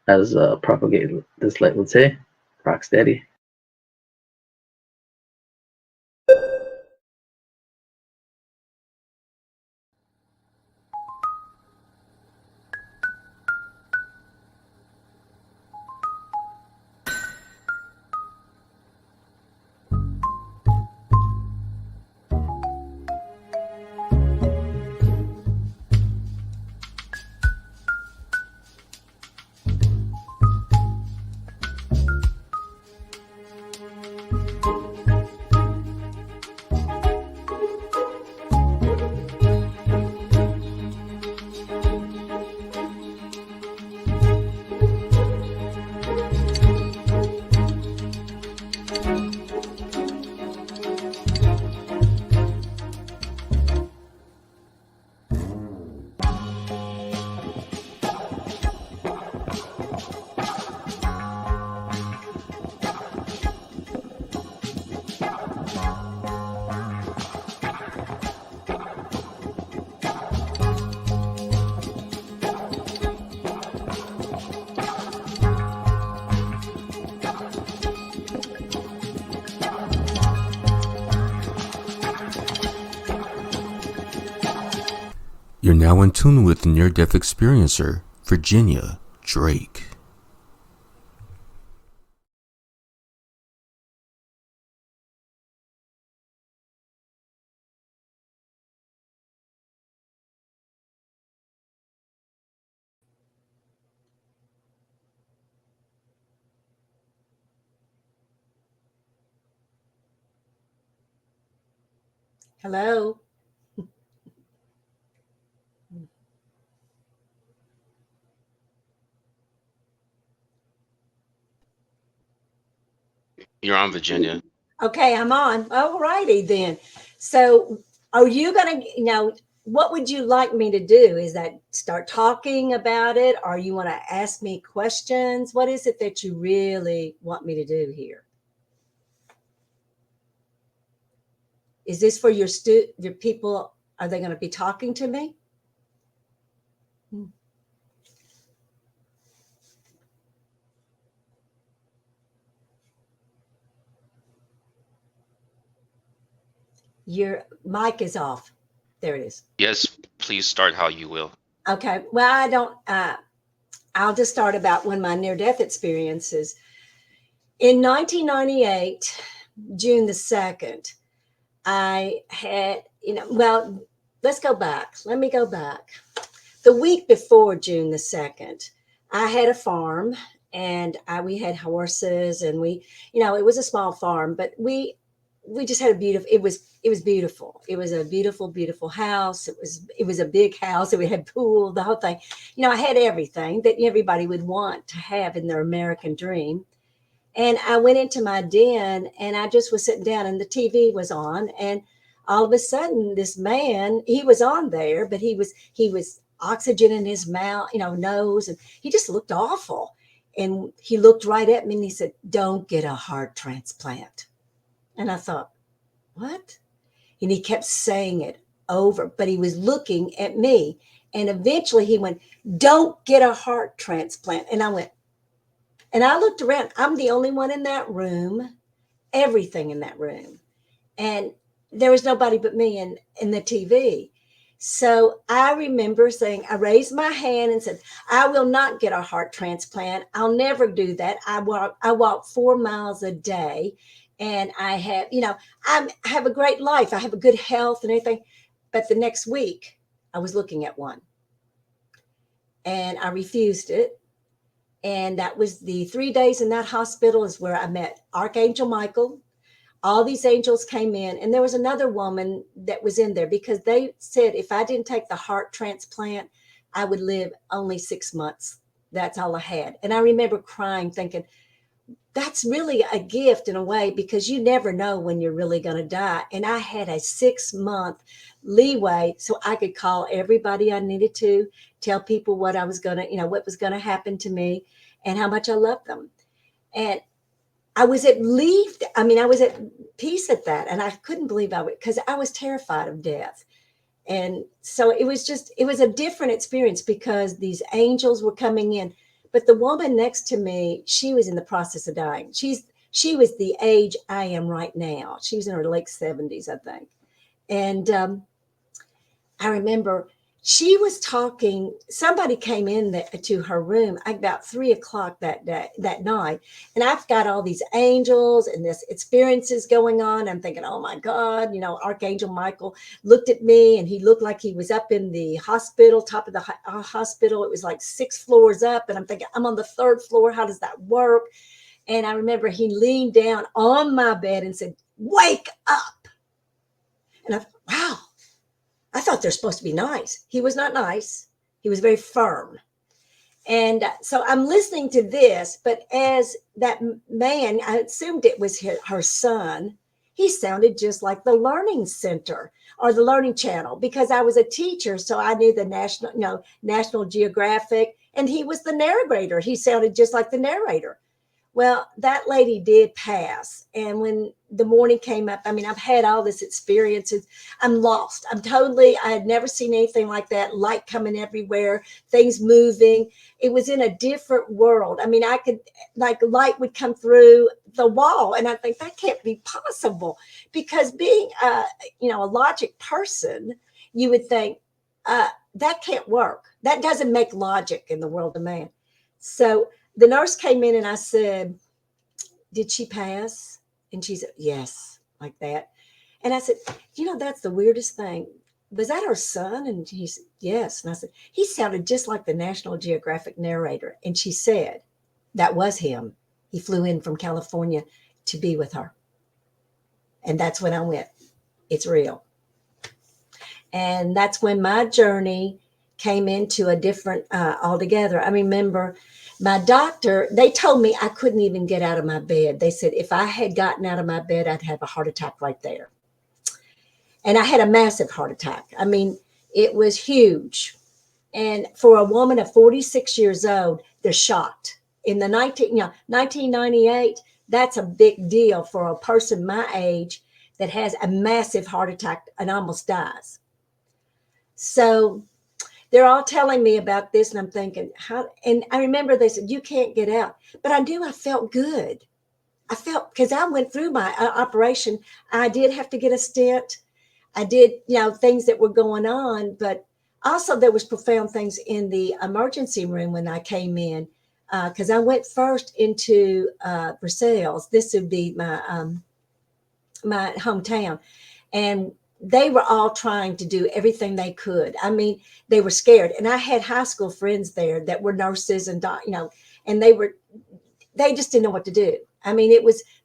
as propagate this light would say, rock steady. You're now in tune with near-death experiencer, Virginia Drake. Hello. You're on, Virginia. Okay, I'm on. All righty then. So are you going to, what would you like me to do? Is that start talking about it, or you want to ask me questions? What is it that you really want me to do here? Is this for your people? Are they going to be talking to me? Your mic is off. There it is. Yes, please start how you will. Okay. Well, I don't, I'll just start about one of my near-death experiences. In 1998, June the 2nd, I had, well, let's go back. Let me go back. The week before June the 2nd, I had a farm and we had horses and we, it was a small farm, but we just had a beautiful, it was beautiful. It was a beautiful, beautiful house. It was a big house. We had pool, the whole thing. I had everything that everybody would want to have in their American dream. And I went into my den and I just was sitting down and the TV was on. And all of a sudden this man, he was on there, but he was oxygen in his mouth, nose, and he just looked awful. And he looked right at me and he said, "Don't get a heart transplant." And I thought, what? And he kept saying it over, but he was looking at me. And eventually he went, "Don't get a heart transplant." And I went, and I looked around. I'm the only one in that room, everything in that room. And there was nobody but me in the TV. So I remember saying, I raised my hand and said, "I will not get a heart transplant. I'll never do that. I walk 4 miles a day. And I have, I have a great life. I have a good health and everything." But the next week I was looking at one and I refused it. And that was the 3 days in that hospital is where I met Archangel Michael. All these angels came in, and there was another woman that was in there because they said if I didn't take the heart transplant, I would live only 6 months. That's all I had. And I remember crying, thinking, that's really a gift in a way because you never know when you're really going to die. And I had a 6-month leeway so I could call everybody I needed to, tell people what I was going to, what was going to happen to me and how much I loved them. And I was at peace at that. And I couldn't believe because I was terrified of death. And so it was a different experience because these angels were coming in. But the woman next to me, she was in the process of dying. She was the age I am right now. She was in her late 70s, I think. And I remember she was talking. Somebody came in to her room about 3:00 that night, and I've got all these angels and this experiences going on. I'm thinking, oh my God, Archangel Michael looked at me, and he looked like he was up in the hospital, top of the hospital. It was like 6 floors up, and I'm thinking, I'm on the 3rd floor. How does that work? And I remember he leaned down on my bed and said, "Wake up!" And I thought, wow. I thought they're supposed to be nice. He was not nice. He was very firm. And so I'm listening to this, but as that man, I assumed it was her son, he sounded just like the Learning Center or the Learning Channel, because I was a teacher. So I knew the National Geographic, and he was the narrator. He sounded just like the narrator. Well, that lady did pass. And when the morning came up, I mean, I've had all this experiences. I'm lost. I had never seen anything like that. Light coming everywhere, things moving. It was in a different world. I mean, I could, like, light would come through the wall. And I think that can't be possible, because being a logic person, you would think that can't work. That doesn't make logic in the world of man. So the nurse came in and I said, "Did she pass?" And she said, "Yes," like that. And I said, that's the weirdest thing. Was that her son? And he said, "Yes." And I said, "He sounded just like the National Geographic narrator." And she said, "That was him. He flew in from California to be with her." And that's when I went, it's real. And that's when my journey came into a different altogether. I remember my doctor, they told me I couldn't even get out of my bed. They said if I had gotten out of my bed, I'd have a heart attack right there. And I had a massive heart attack. I mean, it was huge. And for a woman of 46 years old, they're shocked. In the 1998, that's a big deal for a person my age that has a massive heart attack and almost dies. So they're all telling me about this, and I'm thinking, how? And I remember they said, "You can't get out." But I knew I felt good. I felt, because I went through my operation. I did have to get a stent. I did, things that were going on, but also there was profound things in the emergency room when I came in, because I went first into Versailles. This would be my hometown, and they were all trying to do everything they could. I mean, they were scared. And I had high school friends there that were nurses and, and they just didn't know what to do. I mean,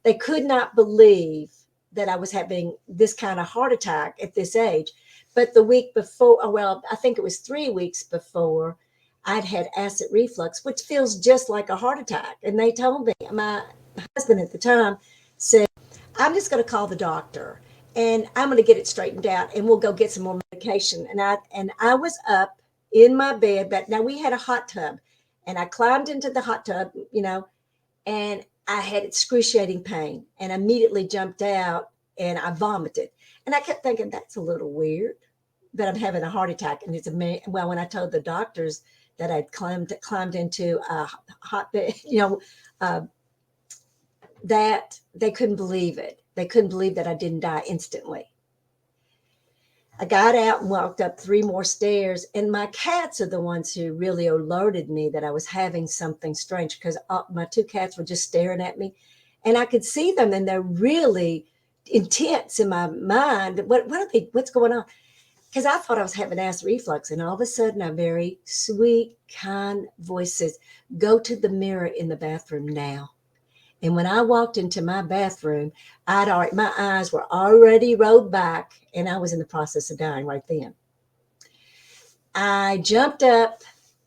they could not believe that I was having this kind of heart attack at this age. But the week before, well, I think it was 3 weeks before, I'd had acid reflux, which feels just like a heart attack. And they told me, my husband at the time said, "I'm just going to call the doctor, and I'm going to get it straightened out, and we'll go get some more medication." And I was up in my bed, but now we had a hot tub, and I climbed into the hot tub, and I had excruciating pain, and immediately jumped out, and I vomited. And I kept thinking, that's a little weird that I'm having a heart attack. And well, when I told the doctors that I'd climbed into a hot bed, that they couldn't believe it. They couldn't believe that I didn't die instantly. I got out and walked up 3 more stairs, and my cats are the ones who really alerted me that I was having something strange, because my 2 cats were just staring at me, and I could see them, and they're really intense in my mind. What's going on? Because I thought I was having acid reflux, and all of a sudden a very sweet, kind voice says, "Go to the mirror in the bathroom now." And when I walked into my bathroom, my eyes were already rolled back, and I was in the process of dying right then. I jumped up.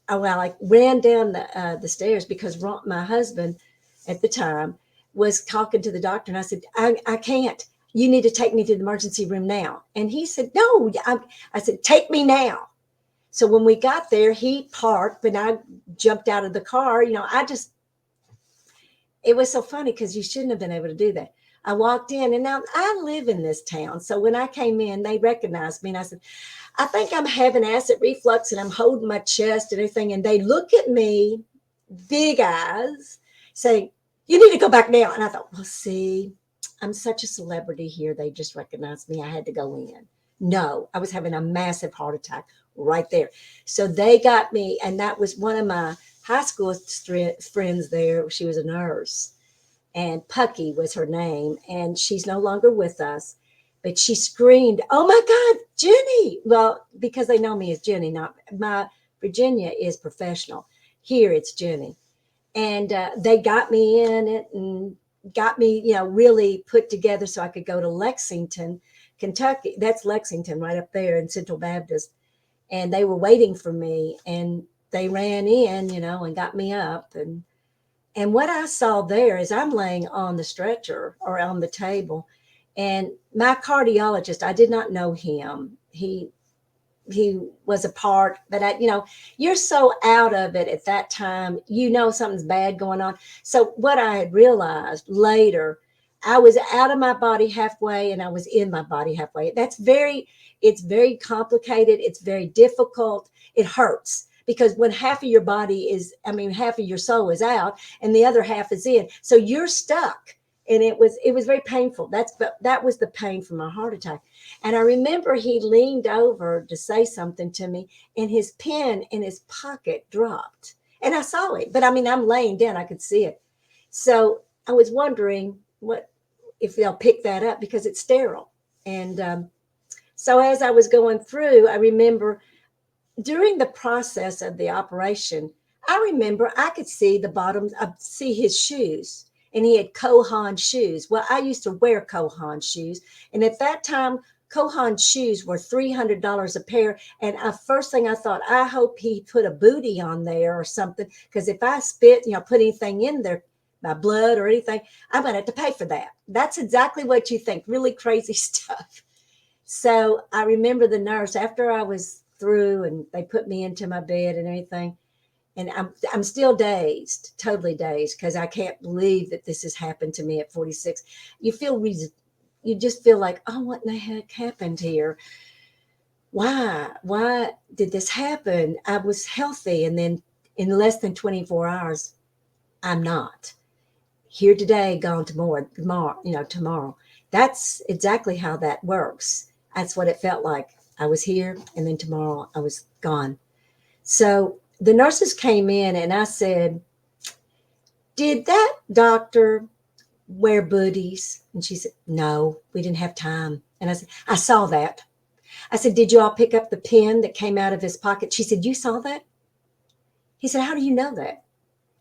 I ran down the stairs, because my husband at the time was talking to the doctor, and I said, I can't. You need to take me to the emergency room now. And he said, "No." I said, "Take me now." So when we got there, he parked, and I jumped out of the car. It was so funny, because you shouldn't have been able to do that. I walked in, and now I live in this town. So when I came in, they recognized me, and I said, "I think I'm having acid reflux, and I'm holding my chest and everything." And they look at me, big eyes, saying, "You need to go back now." And I thought, well, see, I'm such a celebrity here. They just recognized me. I had to go in. No, I was having a massive heart attack right there. So they got me, and that was one of my high school friends there. She was a nurse, and Pucky was her name, and she's no longer with us. But she screamed, "Oh my God, Jenny!" Well, because they know me as Jenny, not my Virginia is professional. Here it's Jenny. And they got me in it and got me, really put together so I could go to Lexington, Kentucky. That's Lexington right up there in Central Baptist. And they were waiting for me, and they ran in, and got me up. And what I saw there is I'm laying on the stretcher or on the table, and my cardiologist, I did not know him. He was a part, but you're so out of it at that time, something's bad going on. So what I had realized later, I was out of my body halfway and I was in my body halfway. It's very complicated. It's very difficult. It hurts because when half of your body half of your soul is out and the other half is in. So you're stuck. And it was very painful. That was the pain from my heart attack. And I remember he leaned over to say something to me, and his pen in his pocket dropped. And I saw it, but I'm laying down, I could see it. So I was wondering if they'll pick that up because it's sterile. And so as I was going through, I remember during the process of the operation, I remember I could see the bottoms, see his shoes. And he had Kohan shoes. Well, I used to wear Kohan shoes. And at that time, Kohan shoes were $300 a pair. And first thing I thought, I hope he put a booty on there or something. Because if I spit, put anything in there, my blood or anything, I'm going to have to pay for that. That's exactly what you think. Really crazy stuff. So I remember the nurse, after I was through and they put me into my bed and everything, and I'm still dazed, totally dazed, because I can't believe that this has happened to me at 46. You just feel like, oh, what in the heck happened here? Why did this happen? I was healthy, and then in less than 24 hours, I'm not. Here today, gone tomorrow. That's exactly how that works. That's what it felt like. I was here, and then tomorrow I was gone. So the nurses came in and I said, "Did that doctor wear booties?" And she said, "No, we didn't have time." And I said, "I saw that." I said, "Did you all pick up the pen that came out of his pocket?" She said, "You saw that?" He said, "How do you know that?"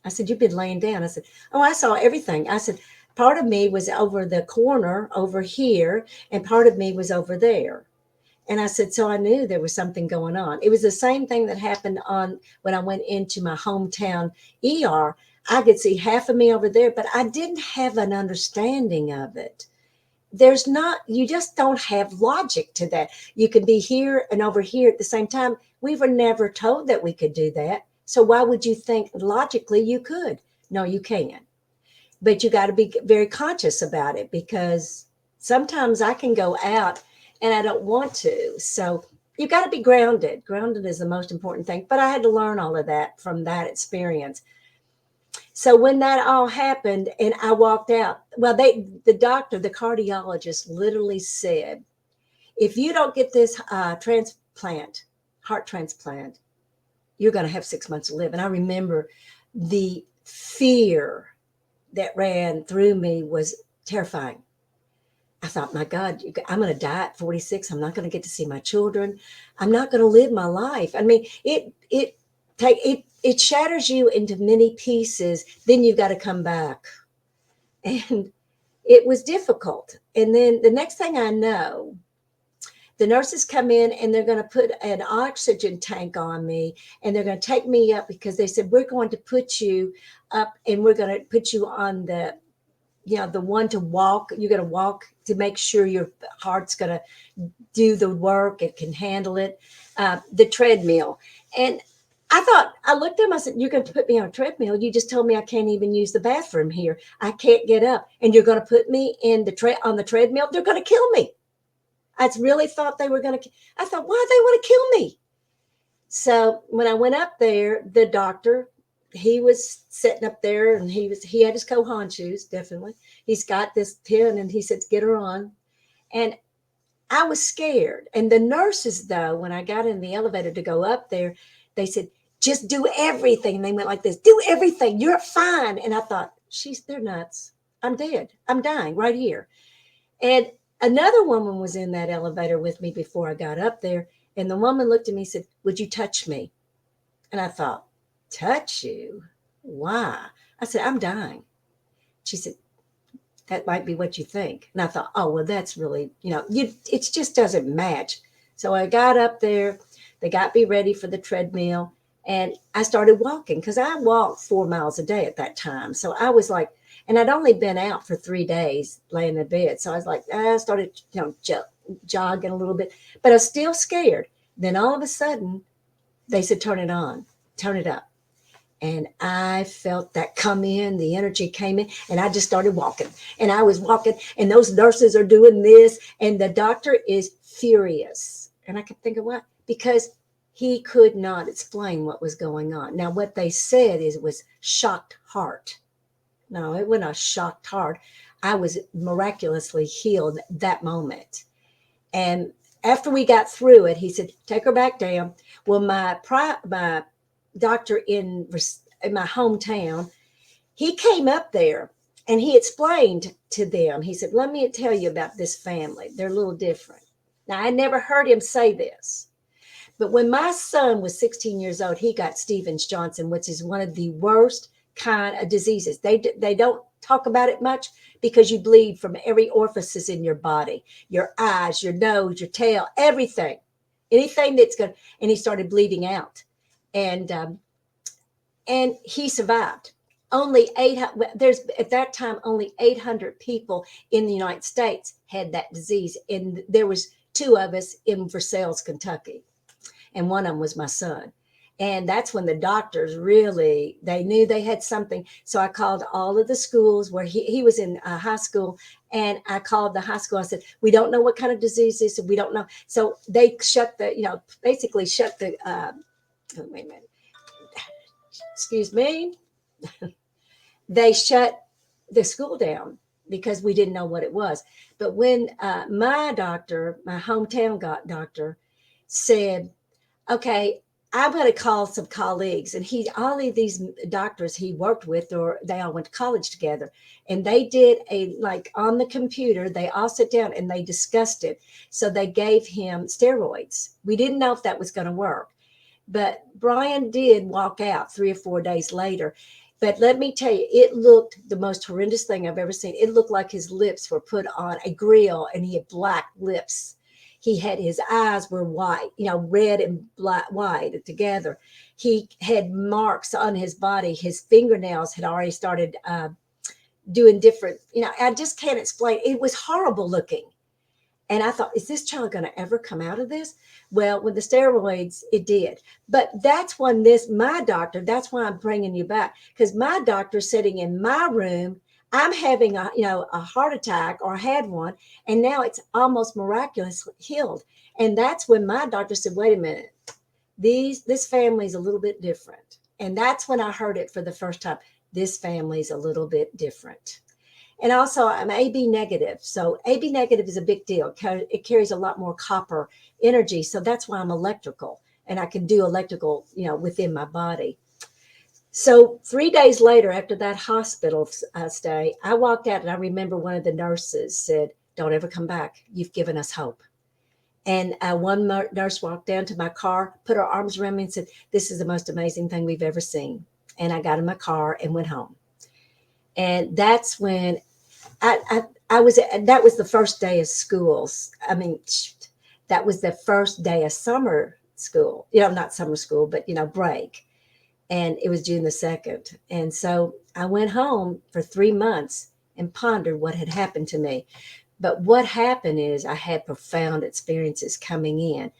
I said, "You've been laying down." I said, "Oh, I saw everything." I said, "Part of me was over the corner over here and part of me was over there." And I said, so I knew there was something going on. It was the same thing that happened when I went into my hometown ER. I could see half of me over there, but I didn't have an understanding of it. You just don't have logic to that. You can be here and over here at the same time. We were never told that we could do that. So why would you think logically you could? No, you can't. But you got to be very conscious about it because sometimes I can go out and I don't want to. So you got to be grounded. Grounded is the most important thing. But I had to learn all of that from that experience. So when that all happened and I walked out, well, the cardiologist literally said, if you don't get this heart transplant, you're going to have 6 months to live. And I remember the fear that ran through me was terrifying. I thought, my God, I'm going to die at 46. I'm not going to get to see my children. I'm not going to live my life. I mean, it shatters you into many pieces. Then you've got to come back. And it was difficult. And then the next thing I know, the nurses come in and they're going to put an oxygen tank on me and they're going to take me up because they said, we're going to put you up and we're going to put you on the one to walk. You're going to walk to make sure your heart's going to do the work. It can handle it. The treadmill. And I looked at him, I said, you're going to put me on a treadmill. You just told me I can't even use the bathroom here. I can't get up. And you're going to put me on the treadmill. They're going to kill me. I really thought they were going to. I thought, why do they want to kill me? So when I went up there, the doctor he was sitting up there, and he had his Kohan shoes, definitely. He's got this pin, and he said, get her on. And I was scared. And the nurses, though, when I got in the elevator to go up there, they said, just do everything. And they went like this, do everything. You're fine. And I thought, they're nuts. I'm dead. I'm dying right here. And another woman was in that elevator with me before I got up there. And the woman looked at me and said, would you touch me? And I thought, touch you? Why? I said, I'm dying. She said, that might be what you think. And I thought, oh, well, that's really, it just doesn't match. So I got up there, they got me ready for the treadmill, and I started walking, because I walked 4 miles a day at that time. So I was like, and I'd only been out for 3 days laying in bed. So I was like, I started, jogging a little bit, but I was still scared. Then all of a sudden they said, turn it on, turn it up. And I felt that come in, the energy came in, and I just started walking. And I was walking, and those nurses are doing this, and the doctor is furious. And I could think of what? Because he could not explain what was going on. Now, what they said is it was shocked heart. No, it wasn't a shocked heart. I was miraculously healed that moment. And after we got through it, he said, take her back down. Well, my doctor in my hometown, he came up there and he explained to them. He said, let me tell you about this family. They're a little different. Now, I never heard him say this, but when my son was 16 years old, he got Stevens-Johnson, which is one of the worst kind of diseases. They don't talk about it much, because you bleed from every orifice in your body, your eyes, your nose, your tail, everything, anything that's good. And he started bleeding out. And he survived. Only 800, there's at that time only 800 people in the United States had that disease, and there was 2 of us in Versailles, Kentucky, and one of them was my son. And that's when the doctors really, they knew they had something. So I called all of the schools where he was in high school, and I called the high school. I said, we don't know what kind of disease this is. We don't know. So they shut basically shut the, wait a minute. Excuse me. They shut the school down because we didn't know what it was. But when my doctor, my hometown doctor, said, okay, I'm going to call some colleagues. And all of these doctors he worked with, or they all went to college together, and they did on the computer, they all sat down and they discussed it. So they gave him steroids. We didn't know if that was going to work. But Brian did walk out 3 or 4 days later. But let me tell you, it looked the most horrendous thing I've ever seen. It looked like his lips were put on a grill, and he had black lips. He had, his eyes were white, red and black, white together. He had marks on his body. His fingernails had already started doing different, I just can't explain. It was horrible looking. And I thought, is this child going to ever come out of this? Well, with the steroids, it did. But that's when my doctor, that's why I'm bringing you back, because my doctor's sitting in my room. I'm having a heart attack, or had one, and now it's almost miraculously healed. And that's when my doctor said, wait a minute, this family's a little bit different. And that's when I heard it for the first time. This family's a little bit different. And also, I'm AB negative. So AB negative is a big deal. It carries a lot more copper energy. So that's why I'm electrical, and I can do electrical, within my body. So 3 days later, after that hospital stay, I walked out, and I remember one of the nurses said, don't ever come back. You've given us hope. And one nurse walked down to my car, put her arms around me and said, this is the most amazing thing we've ever seen. And I got in my car and went home. And that's when that was the first day of schools. I mean, that was the first day of summer school, not summer school, but, break. And it was June the 2nd. And so I went home for 3 months and pondered what had happened to me. But what happened is I had profound experiences coming in.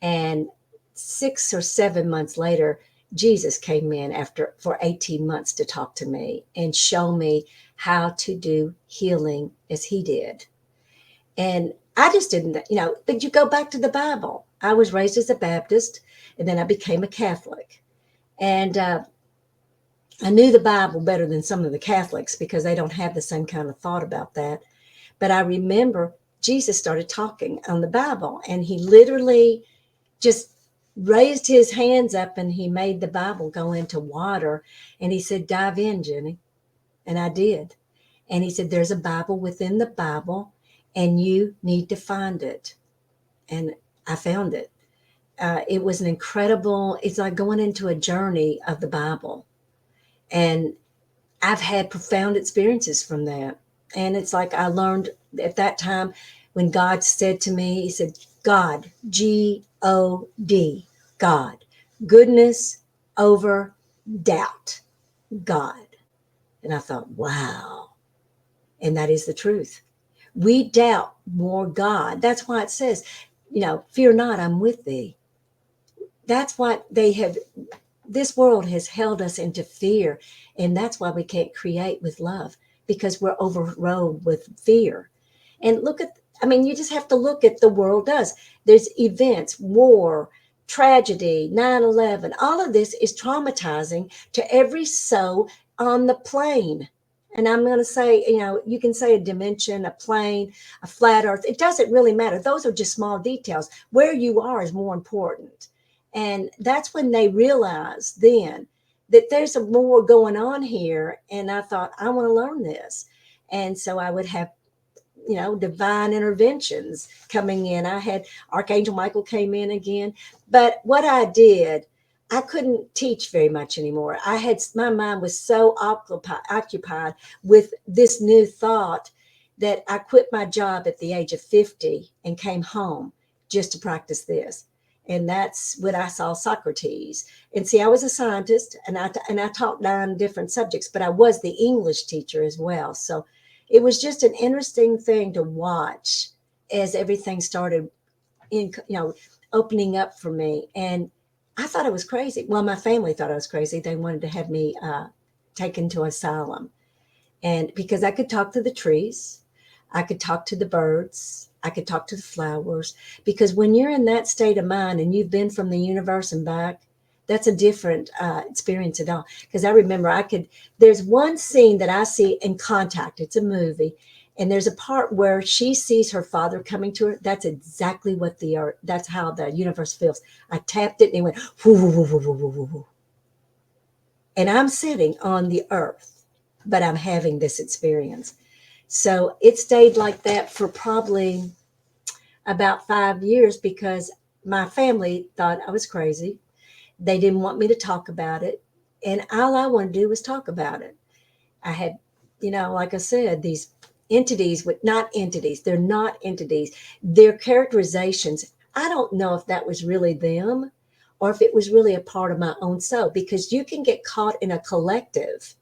And 6 or 7 months later, Jesus came in for 18 months to talk to me and show me how to do healing as he did. And I just didn't, but you go back to the Bible. I was raised as a Baptist, and then I became a Catholic. And I knew the Bible better than some of the Catholics because they don't have the same kind of thought about that. But I remember Jesus started talking on the Bible, and he literally just raised his hands up and he made the Bible go into water. And he said, dive in, Jenny. And I did. And he said, there's a Bible within the Bible and you need to find it. And I found it. It was an incredible, it's like going into a journey of the Bible. And I've had profound experiences from that. And it's like I learned at that time when God said to me, he said, God, G-O-D, God, goodness over doubt, God. And I thought, wow. And that is the truth. We doubt more God. That's why it says, fear not, I'm with thee. That's what this world has held us into fear. And that's why we can't create with love, because we're overrode with fear. And you just have to look at the world does. There's events, war, tragedy, 9/11. All of this is traumatizing to every soul on the plane. And I'm going to say, you can say a dimension, a plane, a flat earth. It doesn't really matter. Those are just small details. Where you are is more important. And that's when they realize then that there's more going on here. And I thought, I want to learn this. And so I would have, divine interventions coming in. I had Archangel Michael came in again. But what I did, I couldn't teach very much anymore. My mind was so occupied with this new thought that I quit my job at the age of 50 and came home just to practice this. And that's when I saw Socrates. And see, I was a scientist and I taught 9 different subjects, but I was the English teacher as well. So it was just an interesting thing to watch as everything started opening up for me. And I thought I was crazy. Well, my family thought I was crazy. They wanted to have me taken to asylum. And because I could talk to the trees, I could talk to the birds, I could talk to the flowers, because when you're in that state of mind and you've been from the universe and back, that's a different experience at all. Because I remember there's one scene that I see in Contact. It's a movie. And there's a part where she sees her father coming to her. That's exactly what that's how the universe feels. I tapped it and it went, whoo, whoo, whoo, whoo, whoo, whoo, whoo. And I'm sitting on the earth, but I'm having this experience. So it stayed like that for probably about 5 years because my family thought I was crazy. They didn't want me to talk about it. And all I wanted to do was talk about it. I had, like I said, these entities they're not entities. They're characterizations. I don't know if that was really them or if it was really a part of my own soul, because you can get caught in a collective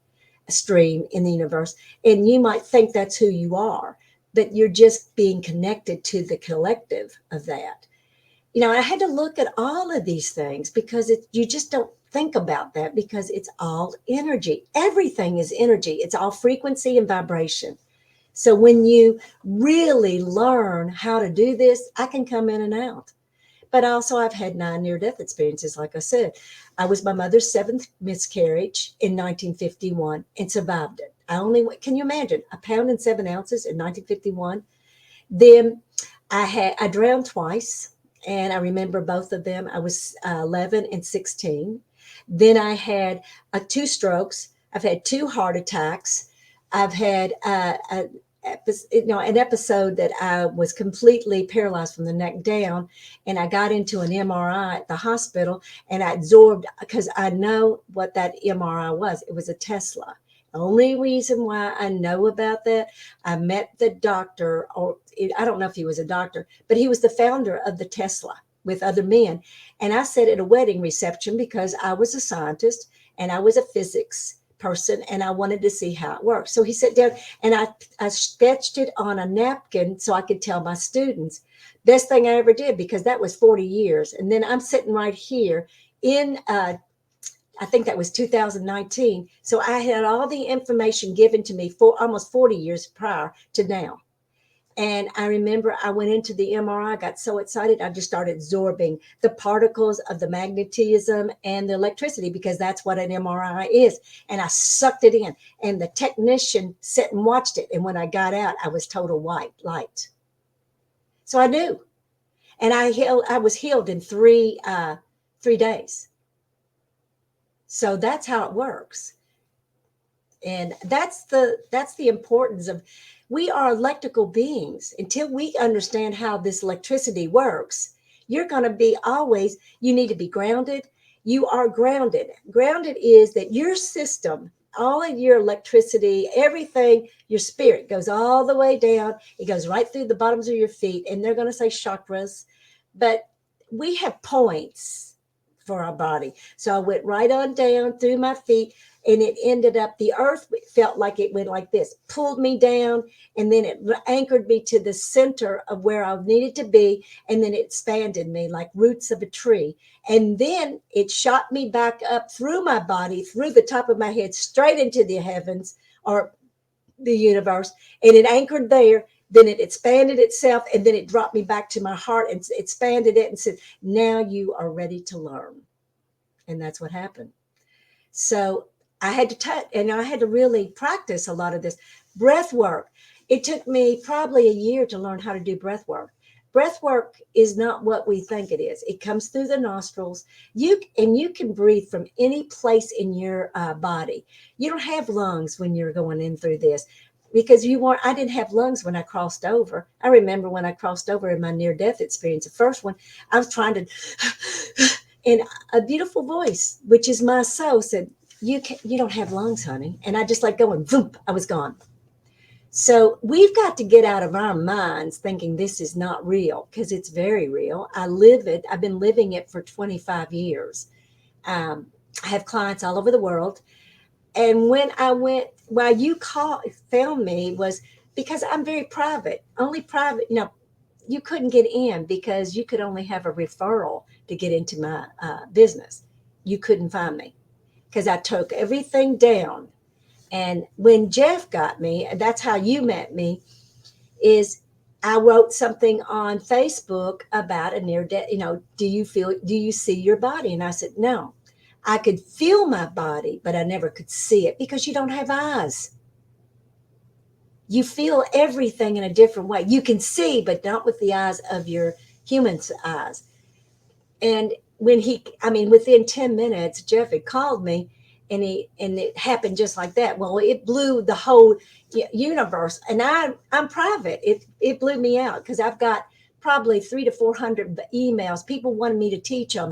stream in the universe and you might think that's who you are, but you're just being connected to the collective of that. I had to look at all of these things because you just don't think about that because it's all energy. Everything is energy. It's all frequency and vibration. So when you really learn how to do this, I can come in and out. But also I've had 9 near-death experiences. Like I said, I was my mother's 7th miscarriage in 1951 and survived it. Can you imagine, 1 pound and 7 ounces in 1951? Then I drowned twice. And I remember both of them. I was 11 and 16. Then I had 2 strokes. I've had 2 heart attacks. I've had an episode that I was completely paralyzed from the neck down. And I got into an MRI at the hospital and I absorbed, because I know what that MRI was. It was a Tesla. Only reason why I know about that, I met the doctor, or I don't know if he was a doctor, but he was the founder of the Tesla with other men. And I sat at a wedding reception because I was a scientist and I was a physics person and I wanted to see how it works. So he sat down and I sketched it on a napkin so I could tell my students. Best thing I ever did, because that was 40 years. And then I'm sitting right here in I think that was 2019. So I had all the information given to me for almost 40 years prior to now. And I remember I went into the MRI, I got so excited, I just started absorbing the particles of the magnetism and the electricity, because that's what an MRI is. And I sucked it in. And the technician sat and watched it. And when I got out, I was total white light. So I knew. And I was healed in 3 days. So that's how it works. And that's the importance of, we are electrical beings. Until we understand how this electricity works, you're going to be always, you need to be grounded. You are grounded. Grounded is that your system, all of your electricity, everything, your spirit goes all the way down. It goes right through the bottoms of your feet. And they're going to say chakras. But we have points for our body. So I went right on down through my feet, and it ended up, the earth felt like it went like this, pulled me down, and then it anchored me to the center of where I needed to be. And then it expanded me like roots of a tree. And then it shot me back up through my body, through the top of my head, straight into the heavens or the universe. And it anchored there. Then it expanded itself, and then it dropped me back to my heart and expanded it and said, now you are ready to learn. And that's what happened. So I had to touch, and I had to really practice a lot of this breath work. It took me probably a year to learn how to do breath work. Breath work is not what we think it is. It comes through the nostrils. You can breathe from any place in your body. You don't have lungs when you're going in through this, because I didn't have lungs when I crossed over. I remember when I crossed over in my near-death experience, the first one, I was trying to, and a beautiful voice, which is my soul, said, you don't have lungs, honey. And I just like going, boom, I was gone. So we've got to get out of our minds thinking this is not real, because it's very real. I live it. I've been living it for 25 years. I have clients all over the world. And when I went, why you found me was because I'm very private, only private. You couldn't get in because you could only have a referral to get into my business. You couldn't find me because I took everything down. And when Jeff got me, and that's how you met me, is I wrote something on Facebook about a near death. Do you see your body? And I said, no, I could feel my body, but I never could see it, because you don't have eyes. You feel everything in a different way. You can see, but not with the eyes of your human's eyes. And within 10 minutes, Jeff had called me, and it happened just like that. Well, it blew the whole universe, and I'm private. It blew me out, because I've got probably 300 to 400 emails. People wanted me to teach them.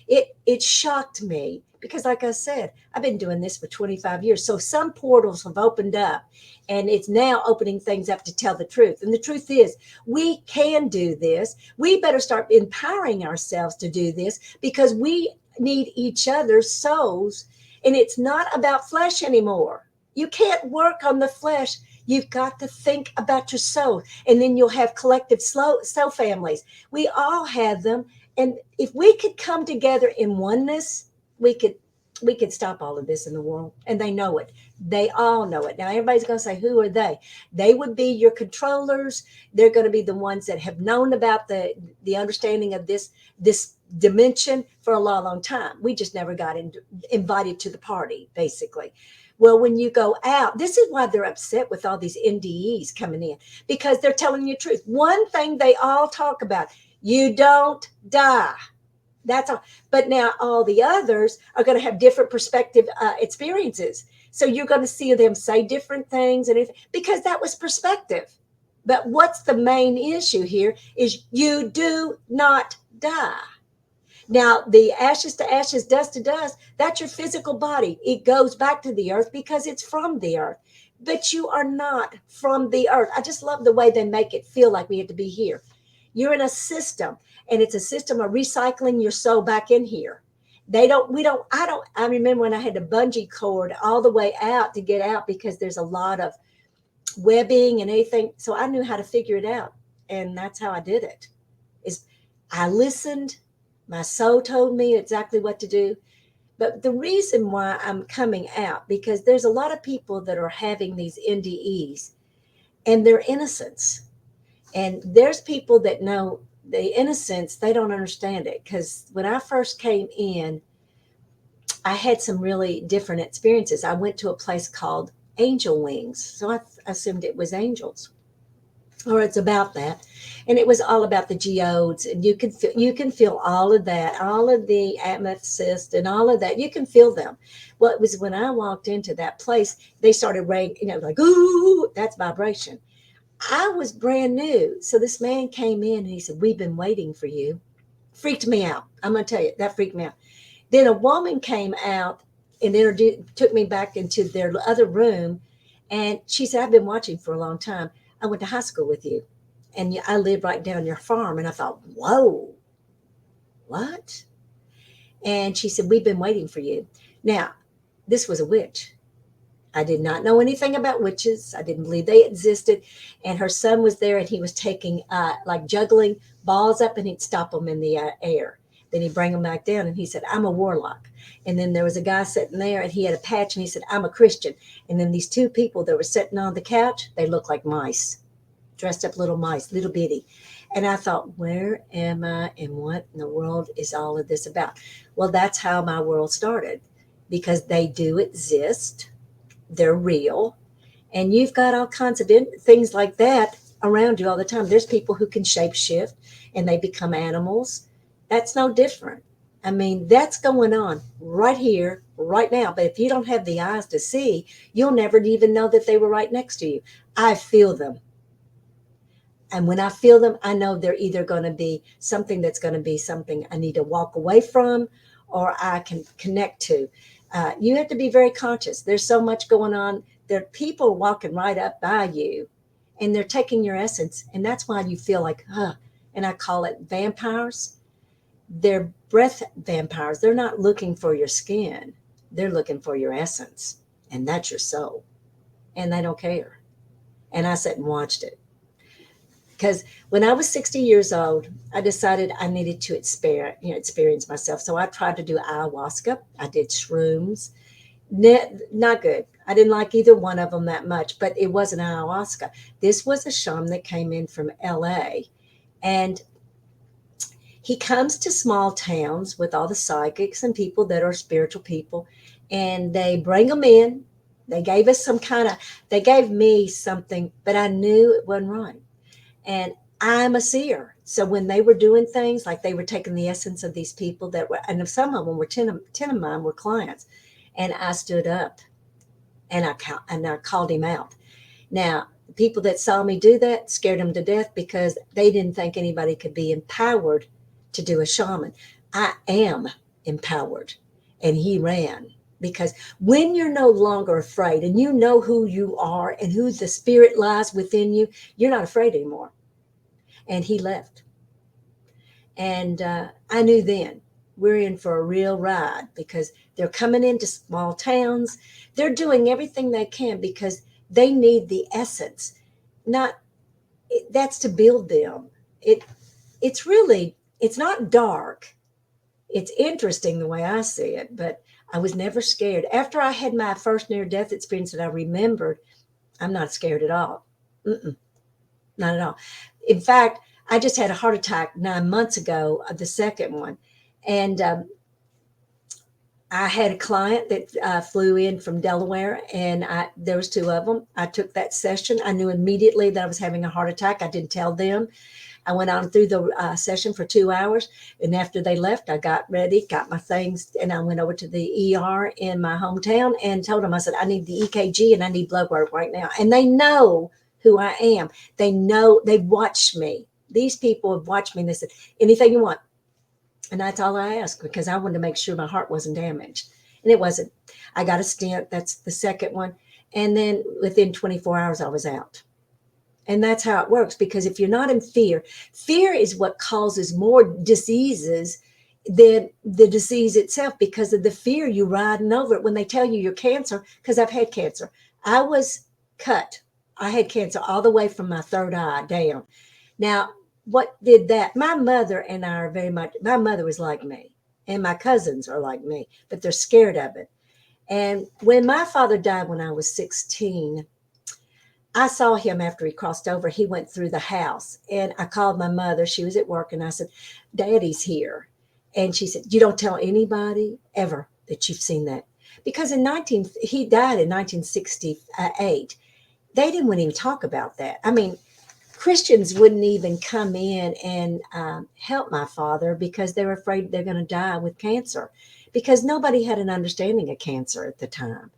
It shocked me, because like I said, I've been doing this for 25 years. So some portals have opened up, and it's now opening things up to tell the truth. And the truth is, we can do this. We better start empowering ourselves to do this, because we need each other's souls. And it's not about flesh anymore. You can't work on the flesh. You've got to think about your soul, and then you'll have collective soul families. We all have them. And if we could come together in oneness, we could stop all of this in the world. And they know it. They all know it. Now, everybody's going to say, who are they? They would be your controllers. They're going to be the ones that have known about the understanding of this dimension for a long, long time. We just never got invited to the party, basically. Well, when you go out, this is why they're upset with all these NDEs coming in, because they're telling you the truth. One thing they all talk about, you don't die. That's all. But now all the others are going to have different perspective experiences. So you're going to see them say different things, and because that was perspective. But what's the main issue here is you do not die. Now, the ashes to ashes, dust to dust, that's your physical body. It goes back to the earth because it's from the earth. But you are not from the earth. I just love the way they make it feel like we have to be here. You're in a system, and it's a system of recycling your soul back in here. I remember when I had a bungee cord all the way out to get out, because there's a lot of webbing and anything. So I knew how to figure it out. And that's how I did it. I listened. My soul told me exactly what to do. But the reason why I'm coming out, because there's a lot of people that are having these NDEs, and their innocence. And there's people that know the innocence, they don't understand it. Because when I first came in, I had some really different experiences. I went to a place called Angel Wings. So I assumed it was angels, or it's about that. And it was all about the geodes. And you can feel all of that, all of the amethyst and all of that. You can feel them. Well, it was when I walked into that place, they started raining, like, ooh, that's vibration. I was brand new. So this man came in and he said, "We've been waiting for you." Freaked me out. I'm going to tell you, that freaked me out. Then a woman came out and took me back into their other room. And she said, "I've been watching for a long time. I went to high school with you. And I live right down your farm." And I thought, whoa, what? And she said, "We've been waiting for you." Now, this was a witch. I did not know anything about witches. I didn't believe they existed. And her son was there, and he was taking, like juggling balls up, and he'd stop them in the air. Then he'd bring them back down, and he said, "I'm a warlock." And then there was a guy sitting there, and he had a patch, and he said, "I'm a Christian." And then these two people that were sitting on the couch, they looked like mice, dressed up little mice, little bitty. And I thought, where am I, and what in the world is all of this about? Well, that's how my world started, because they do exist. They're real. And you've got all kinds of things like that around you all the time. There's people who can shapeshift and they become animals. That's no different. I mean, that's going on right here, right now. But if you don't have the eyes to see, you'll never even know that they were right next to you. I feel them. And when I feel them, I know they're either going to be something that's going to be something I need to walk away from, or I can connect to. You have to be very conscious. There's so much going on. There are people walking right up by you, and they're taking your essence. And that's why you feel like, and I call it vampires. They're breath vampires. They're not looking for your skin. They're looking for your essence. And that's your soul. And they don't care. And I sat and watched it. Because when I was 60 years old, I decided I needed to experience myself. So I tried to do ayahuasca. I did shrooms. Not good. I didn't like either one of them that much, but it wasn't ayahuasca. This was a shaman that came in from LA. And he comes to small towns with all the psychics and people that are spiritual people. And they bring them in. They gave us they gave me something, but I knew it wasn't right. And I'm a seer. So when they were doing things, like they were taking the essence of these people that were, and some of them were 10 of mine were clients. And I stood up and I called him out. Now, the people that saw me do that scared them to death, because they didn't think anybody could be empowered to do a shaman. I am empowered. And he ran. Because when you're no longer afraid and you know who you are and who the spirit lies within you, you're not afraid anymore. And he left. And I knew then we're in for a real ride, because they're coming into small towns. They're doing everything they can because they need the essence. That's to build them. It's not dark. It's interesting the way I see it, but I was never scared. After I had my first near-death experience that I remembered, I'm not scared at all. Not at all. In fact, I just had a heart attack 9 months ago, the second one. And I had a client that flew in from Delaware, and there was two of them. I took that session. I knew immediately that I was having a heart attack. I didn't tell them. I went on through the session for 2 hours. And after they left, I got ready, got my things, and I went over to the ER in my hometown and told them, I said, I need the EKG and I need blood work right now. And they know who I am. They know, they've watched me. These people have watched me, and they said, anything you want. And that's all I asked, because I wanted to make sure my heart wasn't damaged. And it wasn't. I got a stent. That's the second one. And then within 24 hours, I was out. And that's how it works, because if you're not in fear is what causes more diseases than the disease itself, because of the fear you riding over it. When they tell you you're cancer, because I've had cancer. I was cut. I had cancer all the way from my third eye down. Now, what did that? My mother and I are very much, my mother was like me, and my cousins are like me, but they're scared of it. And when my father died when I was 16, I saw him after he crossed over. He went through the house, and I called my mother. She was at work, and I said, Daddy's here. And she said, you don't tell anybody ever that you've seen that. Because he died in 1968. They didn't want to even talk about that. I mean, Christians wouldn't even come in and help my father because they were afraid they're going to die with cancer, because nobody had an understanding of cancer at the time.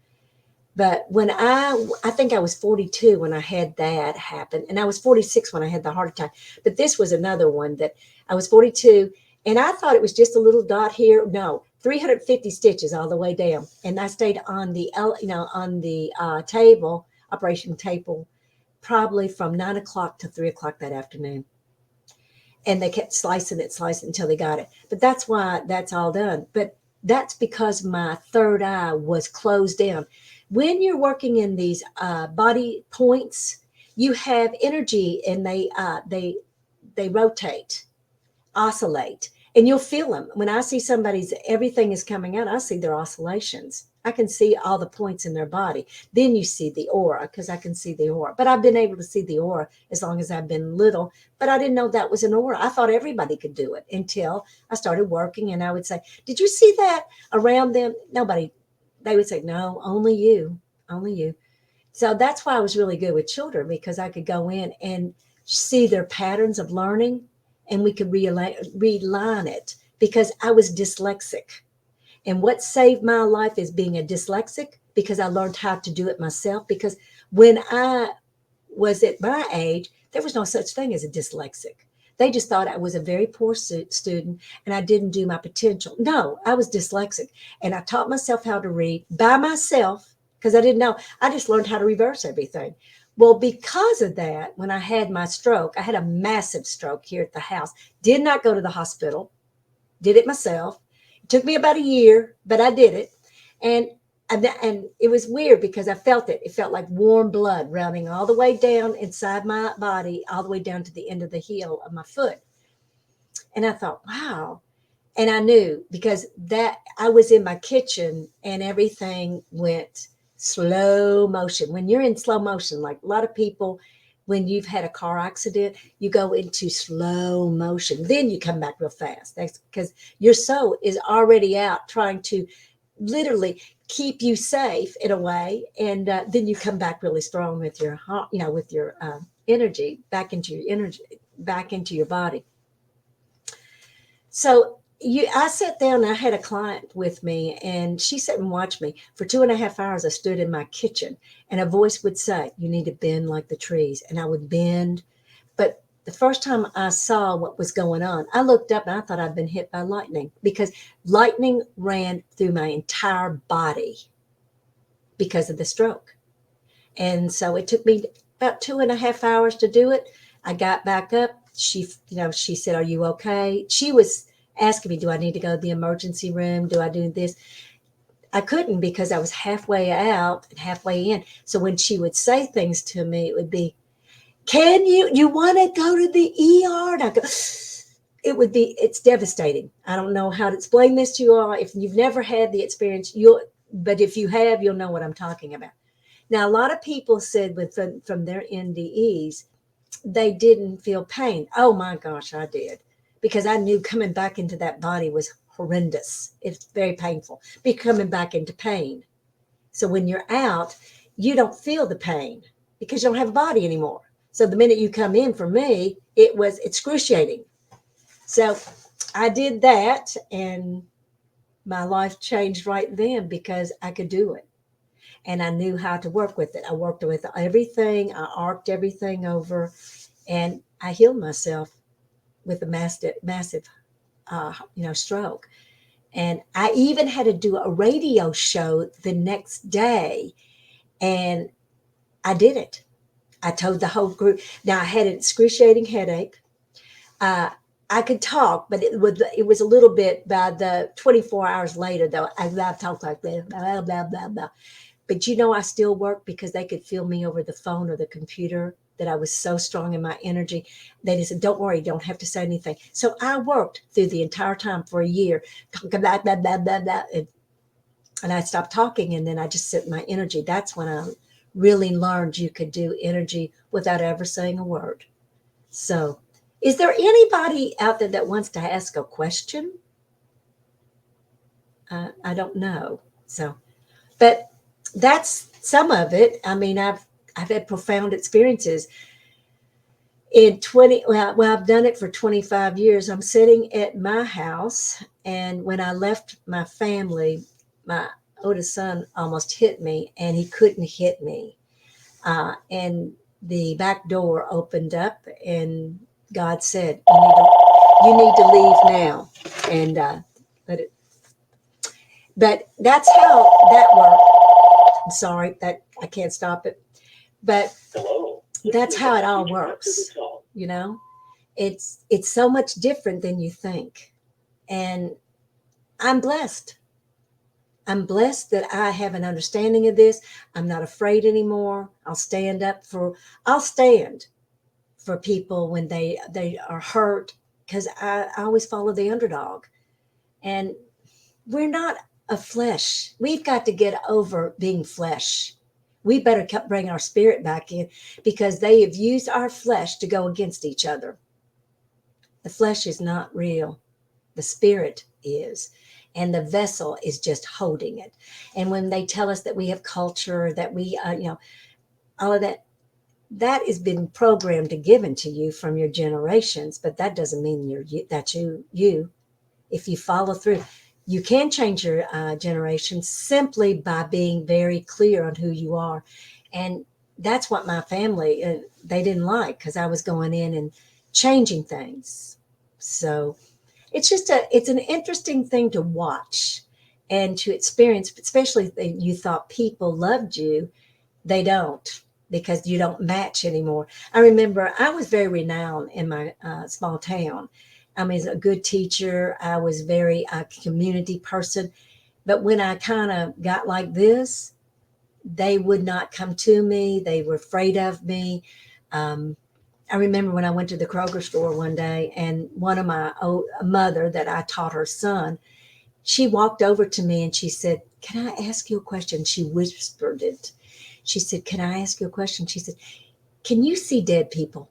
But when I think I was 42 when I had that happen, and I was 46 when I had the heart attack. But this was another one that I was 42, and I thought it was just a little dot here. No, 350 stitches all the way down, and I stayed on the table, operation table, probably from 9 o'clock to 3 o'clock that afternoon. And they kept slicing it until they got it. But that's why that's all done. But that's because my third eye was closed down. When you're working in these body points, you have energy, and they rotate, oscillate, and you'll feel them. When I see somebody's everything is coming out, I see their oscillations. I can see all the points in their body. Then you see the aura, because I can see the aura. But I've been able to see the aura as long as I've been little. But I didn't know that was an aura. I thought everybody could do it until I started working, and I would say, did you see that around them? Nobody. They would say, no, only you, only you. So that's why I was really good with children, because I could go in and see their patterns of learning, and we could realign it, because I was dyslexic. And what saved my life is being a dyslexic, because I learned how to do it myself. Because when I was at my age, there was no such thing as a dyslexic. They just thought I was a very poor student and I didn't do my potential. No, I was dyslexic, and I taught myself how to read by myself, because I didn't know. I just learned how to reverse everything. Well, because of that, when I had my stroke, I had a massive stroke here at the house. Did not go to the hospital, did it myself. It took me about a year, but I did it. And it was weird, because I felt it. It felt like warm blood running all the way down inside my body, all the way down to the end of the heel of my foot. And I thought, wow. And I knew, because that I was in my kitchen and everything went slow motion. When you're in slow motion, like a lot of people, when you've had a car accident, you go into slow motion. Then you come back real fast. That's because your soul is already out trying to literally keep you safe in a way. And then you come back really strong with your heart, with your energy back into your body. So I sat down, and I had a client with me, and she sat and watched me for 2.5 hours. I stood in my kitchen, and a voice would say, you need to bend like the trees. And I would bend. But the first time I saw what was going on, I looked up, and I thought I'd been hit by lightning, because lightning ran through my entire body because of the stroke. And so it took me about 2.5 hours to do it. I got back up. She said, are you okay? She was asking me, do I need to go to the emergency room? Do I do this? I couldn't, because I was halfway out and halfway in. So when she would say things to me, it would be, you want to go to the ER? And I go, it's devastating. I don't know how to explain this to you all. If you've never had the experience, but if you have, you'll know what I'm talking about. Now, a lot of people said from their NDEs, they didn't feel pain. Oh my gosh, I did. Because I knew coming back into that body was horrendous. It's very painful. Coming back into pain. So when you're out, you don't feel the pain, because you don't have a body anymore. So the minute you come in, for me, it was excruciating. So I did that, and my life changed right then, because I could do it. And I knew how to work with it. I worked with everything. I arced everything over, and I healed myself with a massive stroke. And I even had to do a radio show the next day, and I did it. I told the whole group. Now, I had an excruciating headache. I could talk, but it was a little bit. By the 24 hours later, though, I talked like this, blah, blah, blah, blah. But I still worked, because they could feel me over the phone or the computer, that I was so strong in my energy. They just said, don't worry, you don't have to say anything. So I worked through the entire time for a year, talking blah, blah, blah, blah, blah, and I stopped talking, and then I just sit in my energy. That's when I really learned you could do energy without ever saying a word. So, is there anybody out there that wants to ask a question? I don't know. So, but that's some of it. I mean, I've had profound experiences in 20 well, I've done it for 25 years. I'm sitting at my house, and when I left my family, my oldest son almost hit me, and he couldn't hit me. And the back door opened up, and God said, you need to leave now. And let it, but that's how that worked. I'm sorry that I can't stop it, but that's how it all works. You know, it's so much different than you think. And I'm blessed. I'm blessed that I have an understanding of this. I'm not afraid anymore. I'll stand for people when they are hurt, because I always follow the underdog. And we're not a flesh. We've got to get over being flesh. We better bring our spirit back in, because they have used our flesh to go against each other. The flesh is not real. The spirit is. And the vessel is just holding it. And when they tell us that we have culture, that we, all of that, that has been programmed and given to you from your generations, but that doesn't mean that's you. If you follow through, you can change your generation simply by being very clear on who you are. And that's what my family, they didn't like, because I was going in and changing things. So it's an interesting thing to watch and to experience, especially if you thought people loved you. They don't, because you don't match anymore. I remember I was very renowned in my small town. I mean, a good teacher. I was very community person. But when I kind of got like this, they would not come to me. They were afraid of me. I remember when I went to the Kroger store one day, and one of my mother that I taught her son, she walked over to me and she said, "Can I ask you a question?" She whispered it. She said, "Can I ask you a question?" She said, "Can you see dead people?"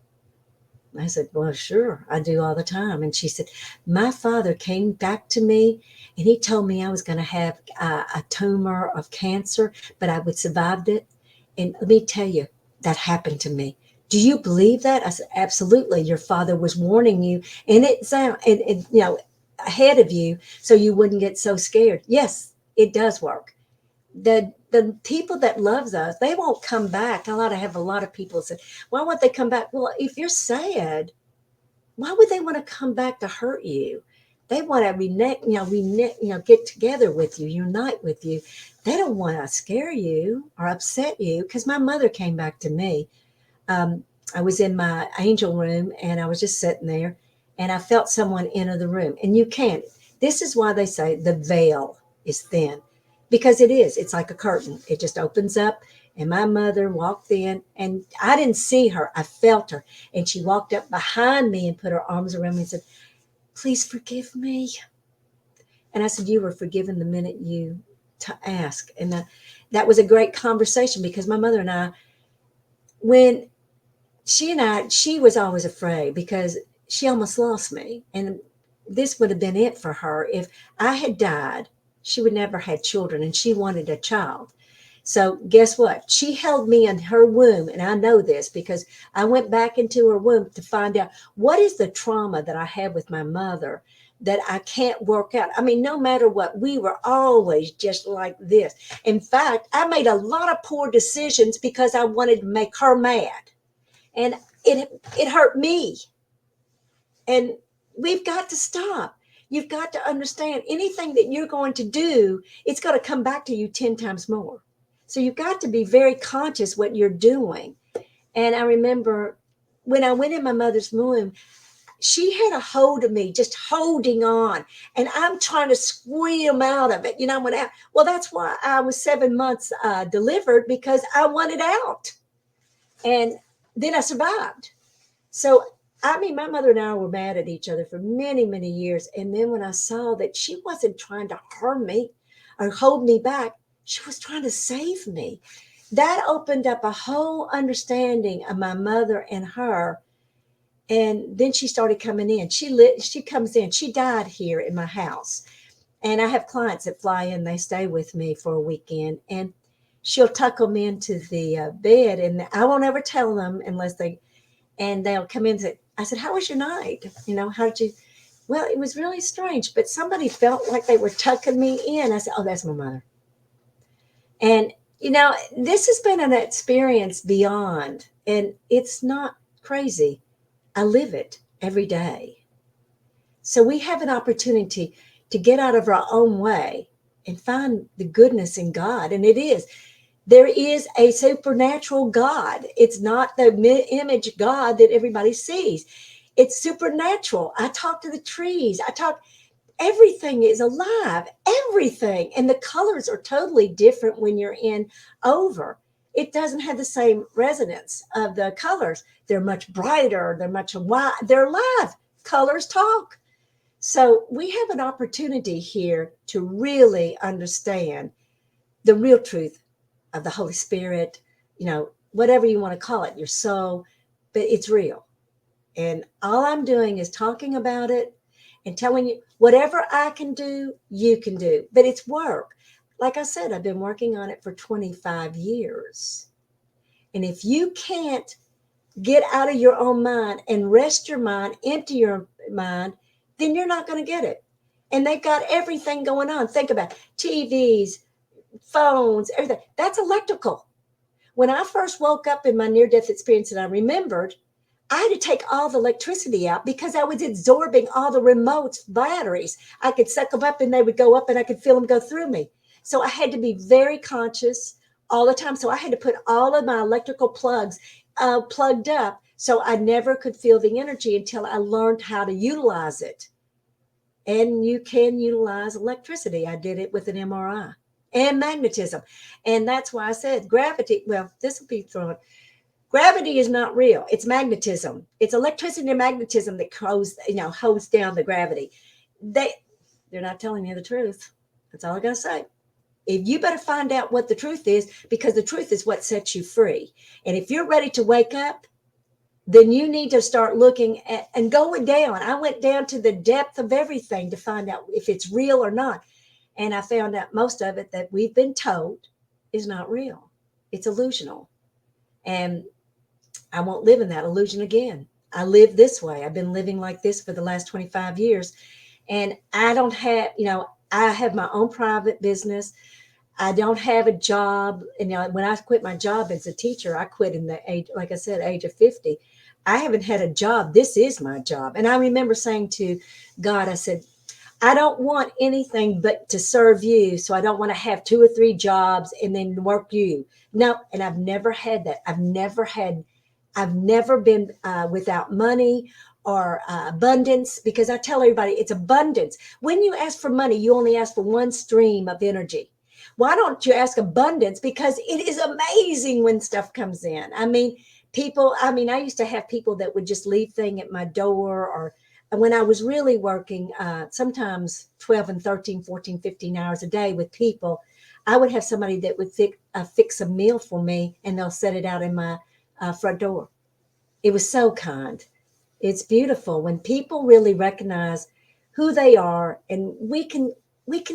I said, "Well, sure, I do all the time." And she said, "My father came back to me and he told me I was going to have a tumor of cancer, but I would survive it. And let me tell you, that happened to me. Do you believe that?" I said, "Absolutely. Your father was warning you, and ahead of you, so you wouldn't get so scared." Yes, it does work. The people that loves us, they won't come back. I have a lot of people say, "Why won't they come back?" Well, if you're sad, why would they want to come back to hurt you? They want to get together with you, unite with you. They don't want to scare you or upset you. Because my mother came back to me. I was in my angel room, and I was just sitting there, and I felt someone enter the room. And you can't. This is why they say the veil is thin, because it is. It's like a curtain. It just opens up. And my mother walked in, and I didn't see her. I felt her. And she walked up behind me and put her arms around me and said, "Please forgive me." And I said, "You were forgiven the minute you ask." And that was a great conversation, because my mother and I, when she was always afraid, because she almost lost me. And this would have been it for her. If I had died, she would never had children, and she wanted a child. So guess what? She held me in her womb. And I know this because I went back into her womb to find out what is the trauma that I had with my mother that I can't work out. I mean, no matter what, we were always just like this. In fact, I made a lot of poor decisions because I wanted to make her mad. And it hurt me. And we've got to stop. You've got to understand, anything that you're going to do, it's going to come back to you 10 times more. So you've got to be very conscious what you're doing. And I remember when I went in my mother's womb, she had a hold of me, just holding on. And I'm trying to swim out of it. I went out. Well, that's why I was 7 months delivered, because I wanted out. And then I survived. So, I mean, my mother and I were mad at each other for many, many years. And then when I saw that she wasn't trying to harm me or hold me back, she was trying to save me. that opened up a whole understanding of my mother and her. And then she started coming in. She comes in. She died here in my house. And I have clients that fly in, they stay with me for a weekend, and she'll tuck them into the bed, and I won't ever tell them unless they'll come in and say, I said, how was your night? How did you? Well, it was really strange, but somebody felt like they were tucking me in. I said, oh, that's my mother. And, this has been an experience beyond, and it's not crazy. I live it every day. So we have an opportunity to get out of our own way and find the goodness in God. And there is a supernatural God. It's not the image God that everybody sees. It's supernatural. I talk to the trees. Everything is alive, everything. And the colors are totally different when you're in over. It doesn't have the same resonance of the colors. They're much brighter. They're much wide. They're alive. Colors talk. So we have an opportunity here to really understand the real truth of the Holy Spirit, whatever you want to call it, your soul, but it's real. And all I'm doing is talking about it and telling you whatever I can do, you can do. But it's work. Like I said, I've been working on it for 25 years. And if you can't get out of your own mind and rest your mind, empty your mind, then you're not going to get it. And they've got everything going on. Think about it. TVs, phones, everything. That's electrical. When I first woke up in my near-death experience and I remembered, I had to take all the electricity out because I was absorbing all the remotes, batteries. I could suck them up and they would go up and I could feel them go through me. So I had to be very conscious all the time. So I had to put all of my electrical plugs plugged up so I never could feel the energy until I learned how to utilize it. And you can utilize electricity. I did it with an MRI and magnetism. And that's why I said gravity. Well, this will be thrown. Gravity is not real. It's magnetism. It's electricity and magnetism that holds down the gravity. They're not telling you the truth. That's all I got to say. If you better find out what the truth is, because the truth is what sets you free. And if you're ready to wake up, then you need to start looking at and going down. I went down to the depth of everything to find out if it's real or not. And I found out most of it that we've been told is not real. It's illusional. And I won't live in that illusion again. I live this way. I've been living like this for the last 25 years. And I don't have, I have my own private business. I don't have a job. And when I quit my job as a teacher, I quit in the age, like I said, age of 50. I haven't had a job. This is my job. And I remember saying to God, I said, I don't want anything but to serve you. So I don't want to have 2 or 3 jobs and then work you. No. And I've never had that. I've never been without money or abundance, because I tell everybody it's abundance. When you ask for money, you only ask for one stream of energy. Why don't you ask abundance? Because it is amazing when stuff comes in. I used to have people that would just leave things at my door, or when I was really working, sometimes 12 and 13, 14, 15 hours a day with people, I would have somebody that would fix a meal for me, and they'll set it out in my front door. It was so kind. It's beautiful when people really recognize who they are, and we can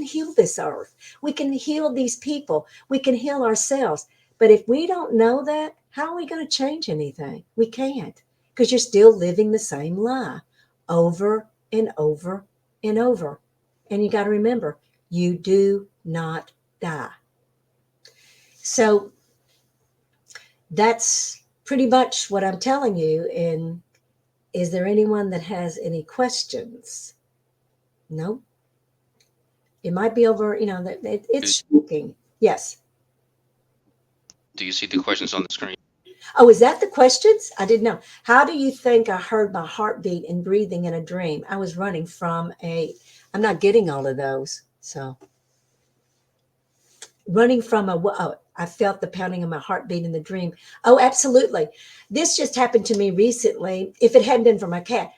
heal this earth. We can heal these people. We can heal ourselves. But if we don't know that, how are we going to change anything? We can't, because you're still living the same lie over and over and over. And you got to remember, you do not die. So that's pretty much what I'm telling you. And is there anyone that has any questions? No. It might be over, it's shocking. Yes. Do you see the questions on the screen? Oh, is that the questions? I didn't know. How do you think I heard my heartbeat and breathing in a dream? I was running from I'm not getting all of those. So running from I felt the pounding of my heartbeat in the dream. Oh, absolutely. This just happened to me recently. If it hadn't been for my cat,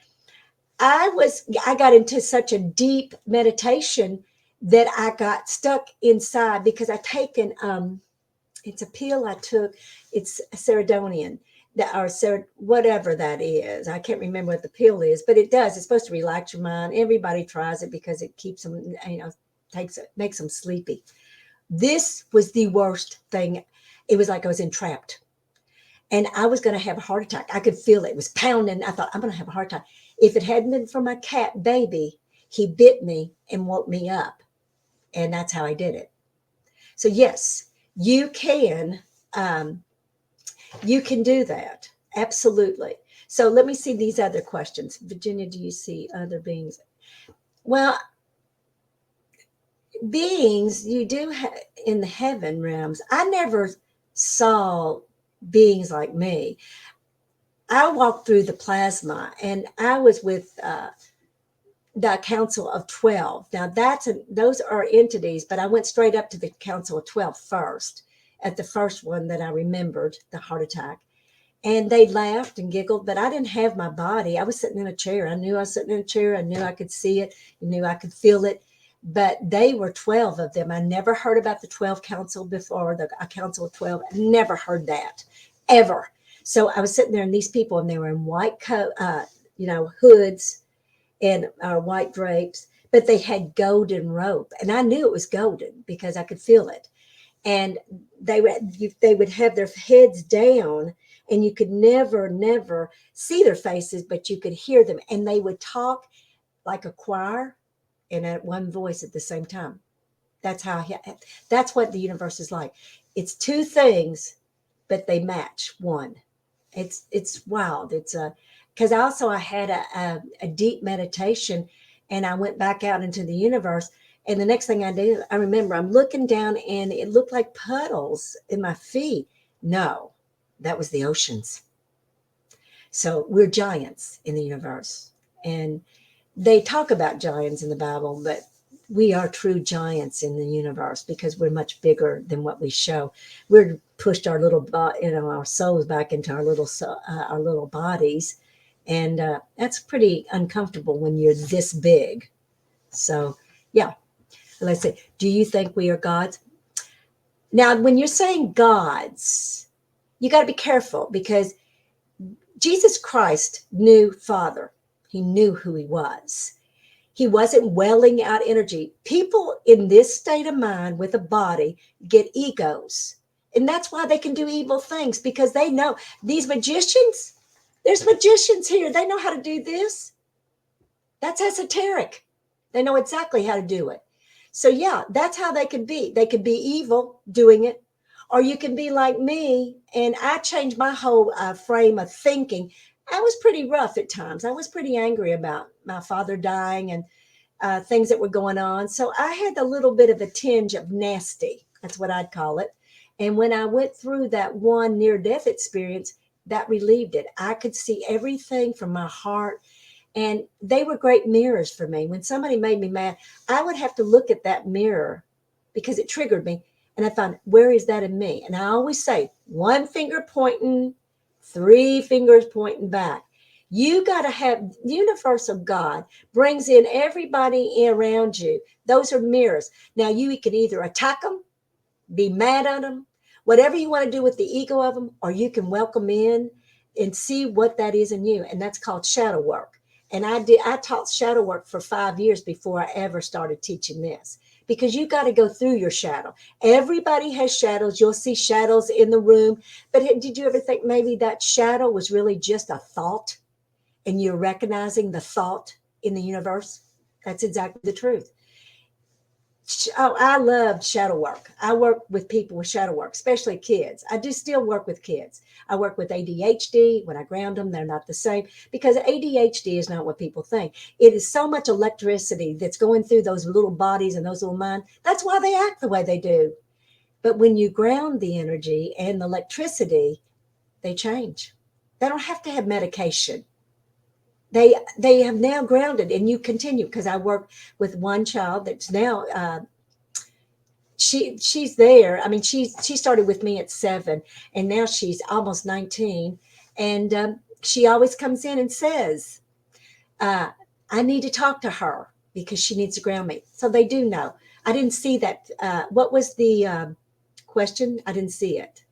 I got into such a deep meditation that I got stuck inside, because I'd taken it's a pill I took. It's serotonin, whatever that is. I can't remember what the pill is, but it does. It's supposed to relax your mind. Everybody tries it because it keeps them, makes them sleepy. This was the worst thing. It was like I was entrapped. And I was going to have a heart attack. I could feel it. It was pounding. I thought, I'm going to have a heart attack. If it hadn't been for my cat baby, he bit me and woke me up. And that's how I did it. So yes, you can do that. Absolutely. So let me see these other questions. Virginia, do you see other beings? Well, beings you do have in the heaven realms. I never saw beings like me. I walked through the plasma, and I was with the Council of 12. Now those are entities, but I went straight up to the Council of 12 first, at the first one that I remembered, the heart attack. And they laughed and giggled, but I didn't have my body. I was sitting in a chair. I knew I was sitting in a chair. I knew I could see it. I knew I could feel it. But they were 12 of them. I never heard about the 12 Council before, the Council of 12. I never heard that, ever. So I was sitting there, and these people, and they were in white coat, hoods and white drapes, but they had golden rope. And I knew it was golden because I could feel it. And they would have their heads down, and you could never see their faces, but you could hear them. And they would talk like a choir and at one voice at the same time. That's what the universe is like. It's two things, but they match one. It's wild. It's because I had a deep meditation, and I went back out into the universe. And the next thing I did, I remember I'm looking down, and it looked like puddles in my feet. No, that was the oceans. So we're giants in the universe. And they talk about giants in the Bible, but we are true giants in the universe because we're much bigger than what we show. We're pushed our our souls back into our little bodies. And that's pretty uncomfortable when you're this big. So, yeah. Let's say, do you think we are gods? Now, when you're saying gods, you got to be careful, because Jesus Christ knew Father. He knew who he was. He wasn't welling out energy. People in this state of mind with a body get egos. And that's why they can do evil things, because they know these magicians, there's magicians here. They know how to do this. That's esoteric. They know exactly how to do it. So yeah, that's how they could be. They could be evil doing it, or you can be like me. And I changed my whole frame of thinking. I was pretty rough at times. I was pretty angry about my father dying and things that were going on. So I had a little bit of a tinge of nasty. That's what I'd call it. And when I went through that one near-death experience, that relieved it. I could see everything from my heart. And they were great mirrors for me. When somebody made me mad, I would have to look at that mirror because it triggered me. And I found, where is that in me? And I always say, one finger pointing, three fingers pointing back. You got to have universal God brings in everybody around you. Those are mirrors. Now you can either attack them, be mad at them, whatever you want to do with the ego of them, or you can welcome in and see what that is in you. And that's called shadow work. And I taught shadow work for 5 years before I ever started teaching this, because you got to go through your shadow. Everybody has shadows. You'll see shadows in the room. But did you ever think maybe that shadow was really just a thought, and you're recognizing the thought in the universe? That's exactly the truth. Oh, I loved shadow work. I work with people with shadow work, especially kids. I do still work with kids. I work with ADHD. When I ground them, they're not the same, because ADHD is not what people think. It is so much electricity that's going through those little bodies and those little minds. That's why they act the way they do. But when you ground the energy and the electricity, they change. They don't have to have medication. They have now grounded, and you continue, because I work with one child that's now she's there. I mean, she started with me at 7, and now she's almost 19, and she always comes in and says, I need to talk to her because she needs to ground me. So they do know. I didn't see that. What was the question? I didn't see it.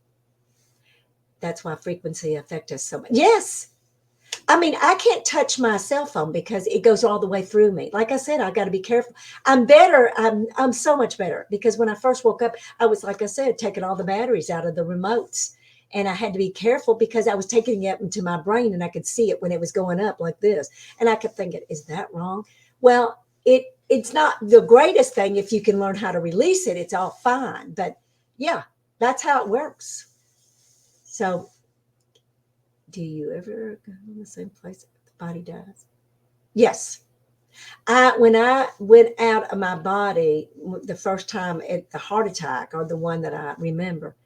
That's why frequency affects us so much. Yes. I mean, I can't touch my cell phone because it goes all the way through me. Like I said, I got to be careful. I'm better. I'm so much better because when I first woke up, I was, like I said, taking all the batteries out of the remotes, and I had to be careful because I was taking it into my brain, and I could see it when it was going up like this, and I kept thinking, "Is that wrong?" Well, it's not the greatest thing if you can learn how to release it. It's all fine, but yeah, that's how it works. So. Do you ever go in the same place the body does? Yes. When I went out of my body the first time at the heart attack, or the one that I remember,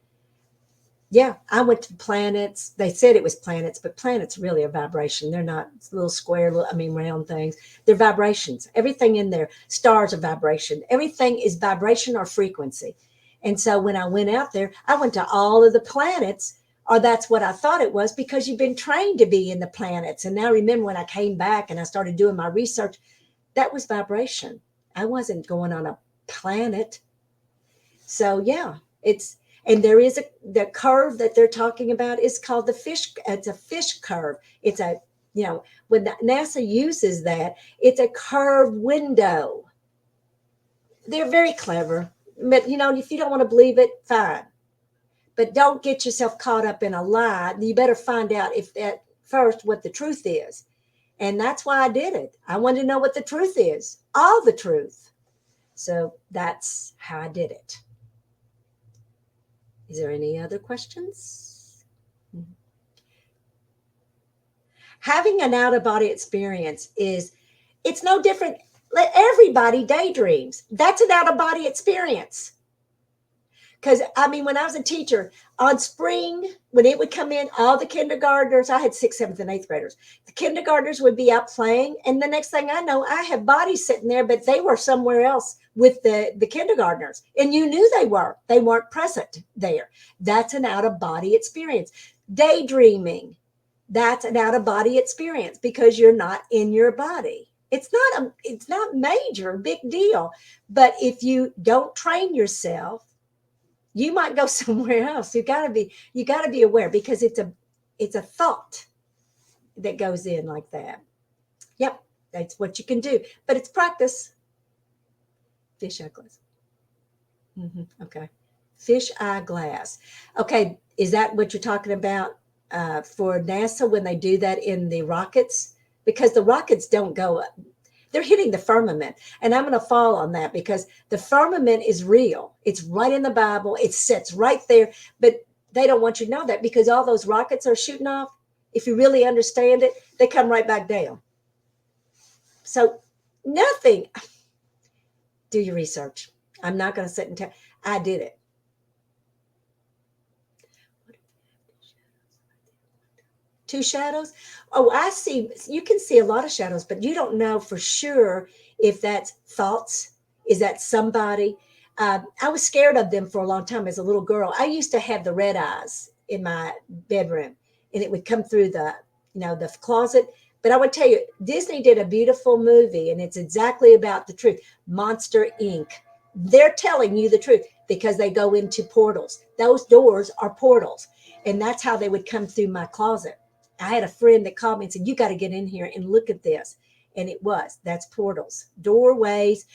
yeah, I went to planets. They said it was planets, but planets really are vibration. They're not little square, round things. They're vibrations. Everything in there, stars are vibration. Everything is vibration or frequency. And so when I went out there, I went to all of the planets, or that's what I thought it was, because you've been trained to be in the planets. And now remember, when I came back and I started doing my research, that was vibration. I wasn't going on a planet. So yeah, and there is the curve that they're talking about is called the fish. It's a fish curve. It's a, when NASA uses that, it's a curved window. They're very clever, but if you don't want to believe it, fine. But don't get yourself caught up in a lie. You better find out if at first what the truth is. And that's why I did it. I wanted to know what the truth is, all the truth. So that's how I did it. Is there any other questions? Having an out-of-body experience it's no different. Everybody daydreams. That's an out-of-body experience. Because, when I was a teacher, on spring, when it would come in, all the kindergartners, I had 6th, 7th, and 8th graders. The kindergartners would be out playing. And the next thing I know, I have bodies sitting there, but they were somewhere else with the kindergartners. And you knew they weren't present there. That's an out-of-body experience. Daydreaming, that's an out-of-body experience because you're not in your body. It's not major, big deal. But if you don't train yourself, you might go somewhere else. You gotta be aware, because it's a thought that goes in like that. Yep, that's what you can do, but it's practice. Fish eye glass. Okay, fish eye glass. Okay, is that what you're talking about for NASA when they do that in the rockets? Because the rockets don't go up. They're hitting the firmament. And I'm going to fall on that because the firmament is real. It's right in the Bible. It sits right there. But they don't want you to know that, because all those rockets are shooting off. If you really understand it, they come right back down. So nothing. Do your research. I'm not going to sit and tell. I did it. Two shadows? Oh, I see. You can see a lot of shadows, but you don't know for sure if that's thoughts. Is that somebody? I was scared of them for a long time as a little girl. I used to have the red eyes in my bedroom, and it would come through the closet. But I would tell you, Disney did a beautiful movie, and it's exactly about the truth. Monster Inc. They're telling you the truth because they go into portals. Those doors are portals, and that's how they would come through my closet. I had a friend that called me and said, you got to get in here and look at this. And that's portals. Doorways,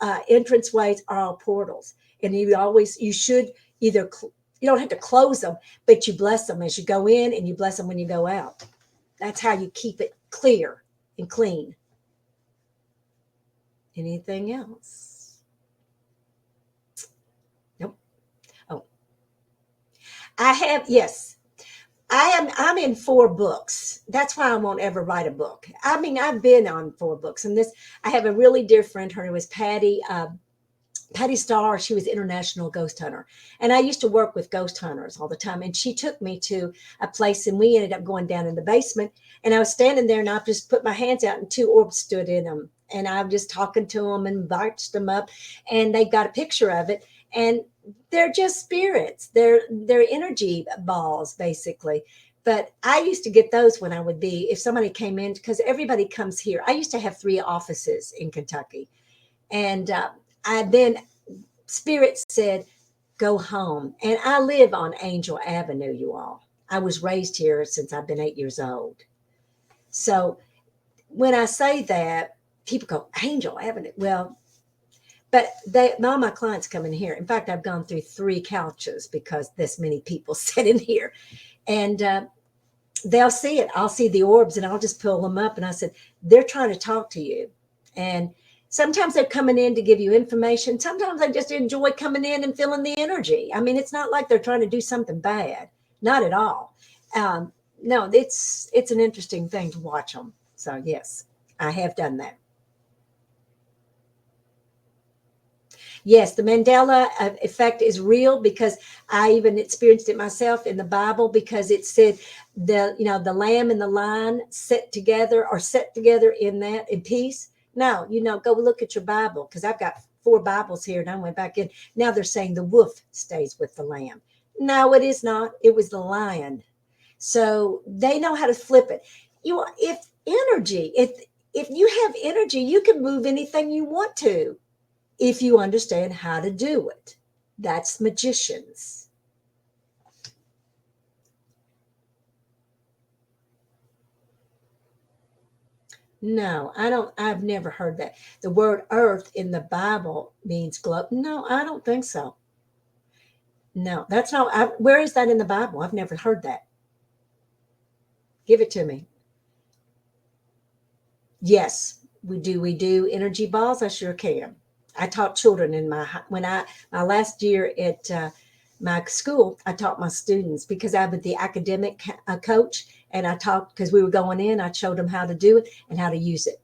entranceways are all portals. And you should either, you don't have to close them, but you bless them as you go in and you bless them when you go out. That's how you keep it clear and clean. Anything else? Nope. Oh, yes. I'm in 4 books. That's why I won't ever write a book. I've been on 4 books, and I have a really dear friend. Her name was Patty Starr. She was international ghost hunter. And I used to work with ghost hunters all the time. And she took me to a place, and we ended up going down in the basement. And I was standing there, and I just put my hands out, and 2 orbs stood in them. And I'm just talking to them and boxed them up. And they got a picture of it. And they're just spirits. They're energy balls, basically. But I used to get those when I would be, if somebody came in, because everybody comes here. I used to have 3 offices in Kentucky. And then Spirit said, go home. And I live on Angel Avenue, you all. I was raised here since I've been 8 years old. So when I say that, people go, Angel Avenue. Well, but all my clients come in here. In fact, I've gone through 3 couches because this many people sit in here. And they'll see it. I'll see the orbs and I'll just pull them up. And I said, they're trying to talk to you. And sometimes they're coming in to give you information. Sometimes they just enjoy coming in and feeling the energy. I mean, it's not like they're trying to do something bad. Not at all. No, it's an interesting thing to watch them. So yes, I have done that. Yes, the Mandela effect is real because I even experienced it myself in the Bible, because it said the lamb and the lion set together in that in peace. Now, go look at your Bible, because I've got 4 Bibles here and I went back in. Now they're saying the wolf stays with the lamb. No, it is not. It was the lion. So they know how to flip it. If you have energy, you can move anything you want to, if you understand how to do it. That's magicians. No, I don't. I've never heard that. The word earth in the Bible means globe. No, I don't think so. No, that's not. Where is that in the Bible? I've never heard that. Give it to me. Yes, we do. We do energy balls. I sure can. I taught children in my last year at my school. I taught my students, because I was the academic coach, and I taught, because we were going in. I showed them how to do it and how to use it.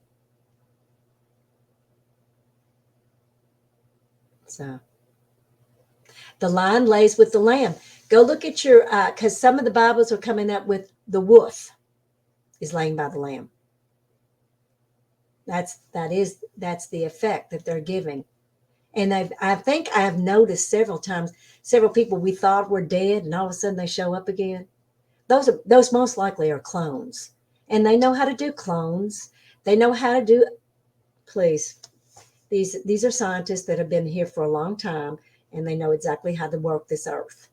So the lion lays with the lamb. Go look at your, because some of the Bibles are coming up with the wolf is laying by the lamb. That's the effect that they're giving. And I think I have noticed several times, several people we thought were dead, and all of a sudden they show up again. Those most likely are clones, and they know how to do clones. They know how to do. Please, these are scientists that have been here for a long time, and they know exactly how to work this earth.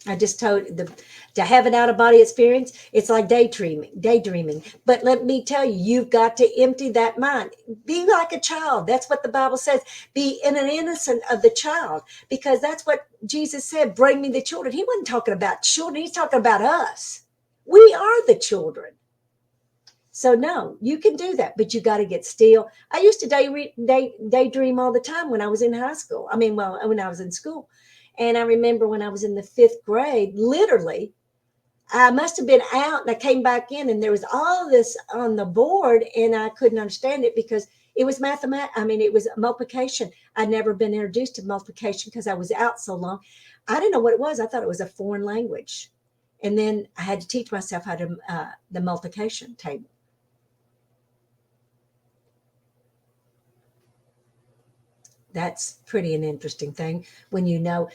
I just told to have an out-of-body experience, it's like daydreaming. But let me tell you, you've got to empty that mind. Be like a child. That's what the Bible says. Be in an innocent of the child, because that's what Jesus said, bring me the children. He wasn't talking about children. He's talking about us. We are the children. So no, you can do that, but you got to get still. I used to daydream all the time when I was in high school. When I was in school. And I remember when I was in the 5th grade, literally, I must have been out and I came back in, and there was all this on the board, and I couldn't understand it because it was it was multiplication. I'd never been introduced to multiplication because I was out so long. I didn't know what it was. I thought it was a foreign language. And then I had to teach myself how to, the multiplication table. That's pretty an interesting thing when you know.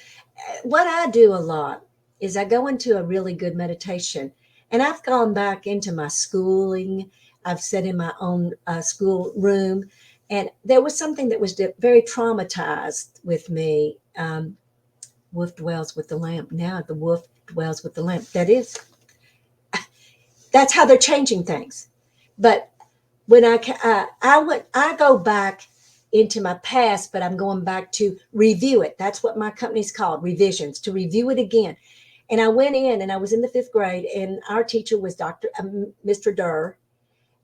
What I do a lot is I go into a really good meditation, and I've gone back into my schooling. I've sat in my own school room, and there was something that was very traumatized with me. Wolf dwells with the lamb. Now the wolf dwells with the lamb. That's how they're changing things. But when I go back into my past, but I'm going back to review it. That's what my company's called, revisions, to review it again. And I went in, and I was in the 5th grade, and our teacher was Mr. Durr.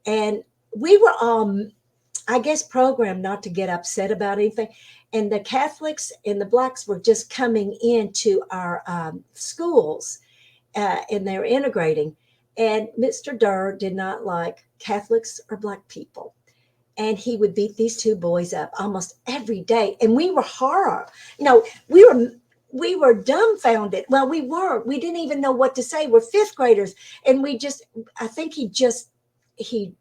And we were all, I guess, programmed not to get upset about anything. And the Catholics and the Blacks were just coming into our schools, and they were integrating. And Mr. Durr did not like Catholics or Black people. And he would beat these 2 boys up almost every day. And we were horror. We were dumbfounded. Well, we weren't. We didn't even know what to say. We're 5th graders. And I think he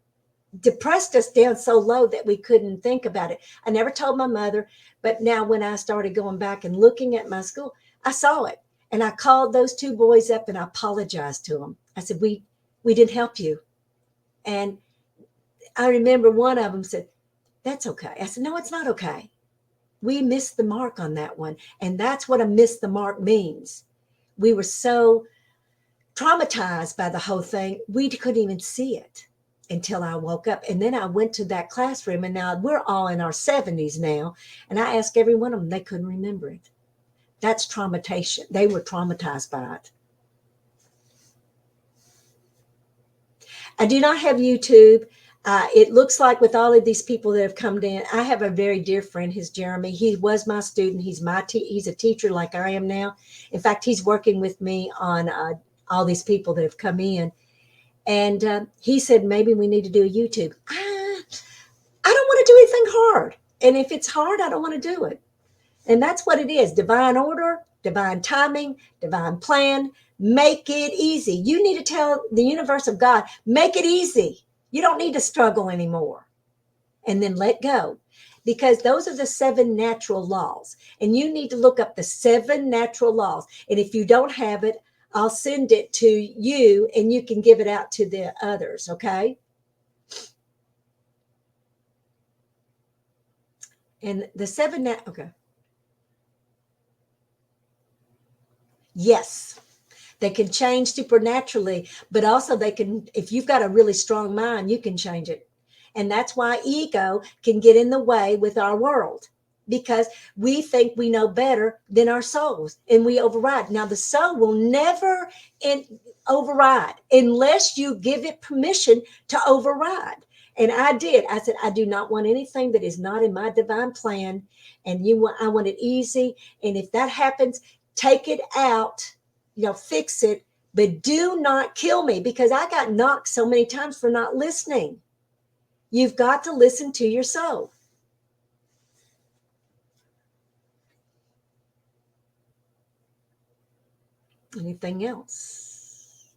depressed us down so low that we couldn't think about it. I never told my mother. But now when I started going back and looking at my school, I saw it. And I called those 2 boys up and I apologized to them. I said, we didn't help you. And I remember one of them said, that's okay. I said, no, it's not okay. We missed the mark on that one. And that's what a miss the mark means. We were so traumatized by the whole thing, we couldn't even see it until I woke up. And then I went to that classroom, and now we're all in our 70s now. And I asked every one of them, they couldn't remember it. That's traumatization. They were traumatized by it. I do not have YouTube. It looks like with all of these people that have come in, I have a very dear friend, his Jeremy. He was my student. He's he's a teacher like I am now. In fact, he's working with me on all these people that have come in. And he said, maybe we need to do a YouTube. I don't want to do anything hard. And if it's hard, I don't want to do it. And that's what it is. Divine order, divine timing, divine plan. Make it easy. You need to tell the universe of God, make it easy. You don't need to struggle anymore. And then let go. Because those are the 7 natural laws. And you need to look up the 7 natural laws. And if you don't have it, I'll send it to you and you can give it out to the others, okay? And the 7 okay. Yes, they can change supernaturally, but also they can, if you've got a really strong mind, you can change it. And that's why ego can get in the way with our world, because we think we know better than our souls and we override. Now, the soul will never override unless you give it permission to override. And I did. I said, I do not want anything that is not in my divine plan. And I want it easy. And if that happens, take it out, fix it, but do not kill me, because I got knocked so many times for not listening. You've got to listen to your soul. Anything else?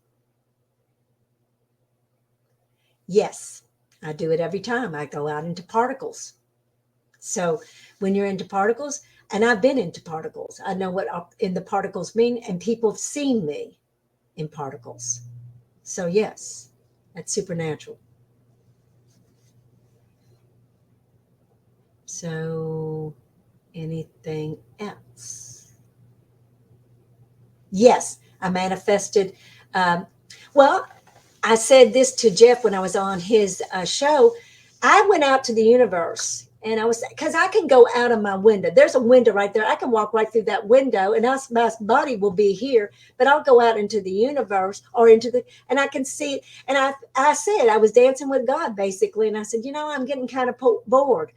Yes, I do it every time I go out into particles. So when you're into particles, and I've been into particles, I know what in the particles mean, and people have seen me in particles. So yes, that's supernatural. So anything else? Yes, I manifested. Well, I said this to Jeff when I was on his show. I went out to the universe, and because I can go out of my window. There's a window right there. I can walk right through that window, and my body will be here, but I'll go out into the universe or and I can see it. And I said, I was dancing with God basically. And I said, I'm getting kind of bored.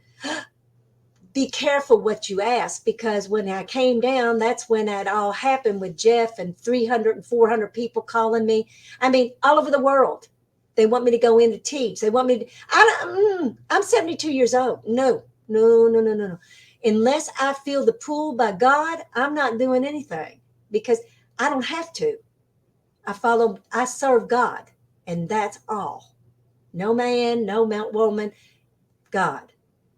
Be careful what you ask, because when I came down, that's when that all happened with Jeff and 300 and 400 people calling me. I mean, all over the world. They want me to go in to teach. They want me to, I'm 72 years old. No. Unless I feel the pull by God, I'm not doing anything, because I don't have to. I serve God, and that's all. No man, no woman, God.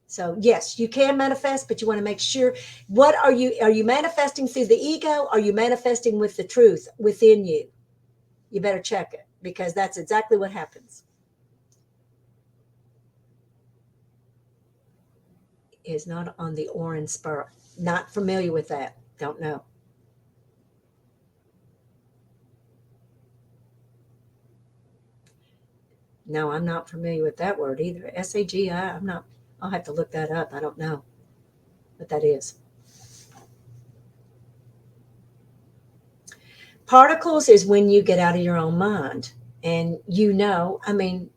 So yes, you can manifest, but you want to make sure, are you manifesting through the ego? Are you manifesting with the truth within you? You better check it, because that's exactly what happens. Is not on the orange spur. Not familiar with that. Don't know. No, I'm not familiar with that word either. SAGI, I'm not. I'll have to look that up. I don't know what that is. Particles is when you get out of your own mind, and I mean,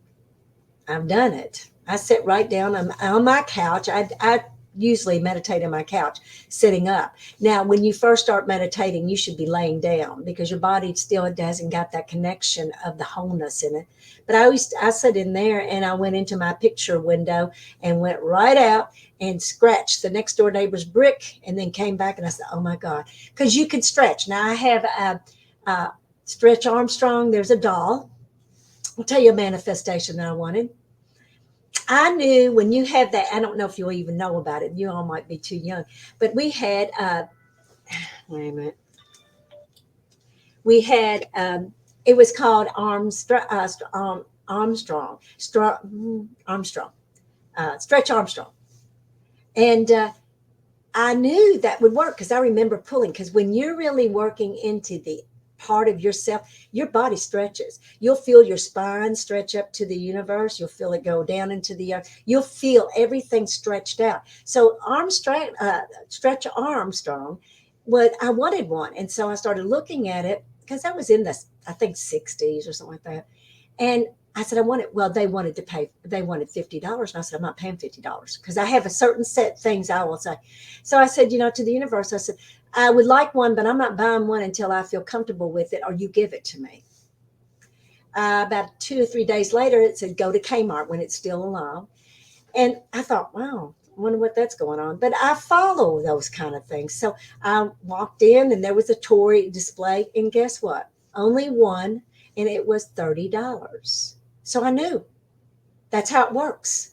I've done it. I sit right down on my couch. I usually meditate on my couch, sitting up. Now, when you first start meditating, you should be laying down, because your body still hasn't got that connection of the wholeness in it. But I sat in there, and I went into my picture window and went right out and scratched the next door neighbor's brick, and then came back, and I said, oh my God, because you can stretch. Now I have Stretch Armstrong. There's a doll. I'll tell you a manifestation that I wanted. I knew when you have that, I don't know if you'll even know about it. You all might be too young, but we had, wait a minute. We had, it was called Stretch Armstrong. And I knew that would work because I remember pulling, because when you're really working into the part of yourself, your body stretches. You'll feel your spine stretch up to the universe. You'll feel it go down into the earth. You'll feel everything stretched out. So Stretch Armstrong, what I wanted one. And so I started looking at it because I was in the, I think, 60s or something like that. And I said, I want it. Well, they wanted $50. And I said, I'm not paying $50 because I have a certain set things I will say. So I said, to the universe, I said, I would like one, but I'm not buying one until I feel comfortable with it or you give it to me. About 2 or 3 days later, it said, go to Kmart when it's still alive. And I thought, wow, I wonder what that's going on. But I follow those kind of things. So I walked in and there was a toy display. And guess what? Only one. And it was $30. So I knew that's how it works.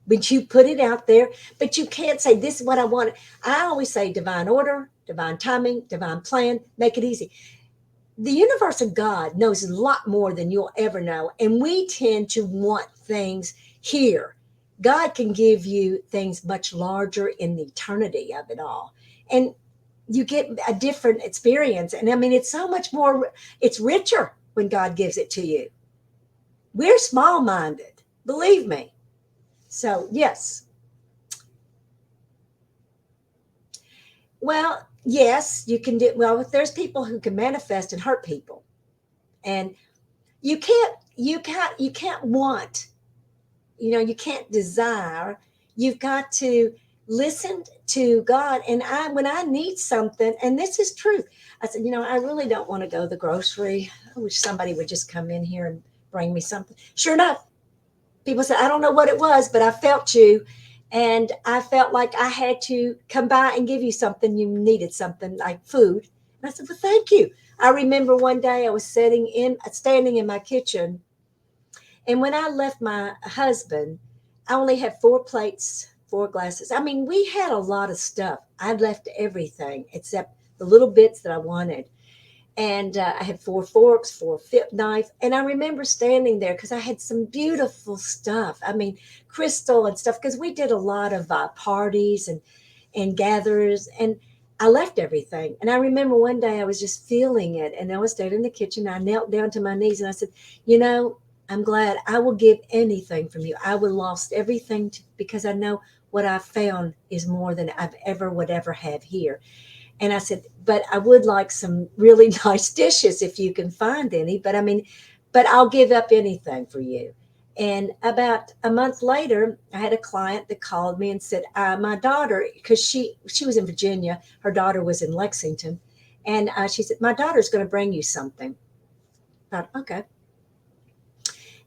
But you put it out there, but you can't say, this is what I want. I always say divine order, divine timing, divine plan, make it easy. The universe of God knows a lot more than you'll ever know. And we tend to want things here. God can give you things much larger in the eternity of it all. And you get a different experience. And I mean, it's so much more, it's richer when God gives it to you. We're small-minded, believe me. So, yes. Well, yes, you can do, well, there's people who can manifest and hurt people. And you can't want, you can't desire. You've got to listen to God. And when I need something, and this is truth, I said, I really don't want to go to the grocery. I wish somebody would just come in here and bring me something. Sure enough, people said, I don't know what it was, but I felt you. And I felt like I had to come by and give you something. You needed something like food. And I said, well, thank you. I remember one day I was standing in my kitchen. And when I left my husband, I only had 4 plates, 4 glasses. I mean, we had a lot of stuff. I left everything except the little bits that I wanted. And I had 4 forks, 4 knife. And I remember standing there because I had some beautiful stuff. I mean, crystal and stuff, because we did a lot of parties and gatherers. And I left everything. And I remember one day I was just feeling it. And I was standing in the kitchen. I knelt down to my knees and I said, I'm glad. I will give anything from you. I would lost everything because I know what I found is more than I've would ever have here. And I said, but I would like some really nice dishes if you can find any. But I'll give up anything for you. And about a month later, I had a client that called me and said, my daughter, because she was in Virginia, her daughter was in Lexington. And she said, my daughter's going to bring you something. I thought, okay.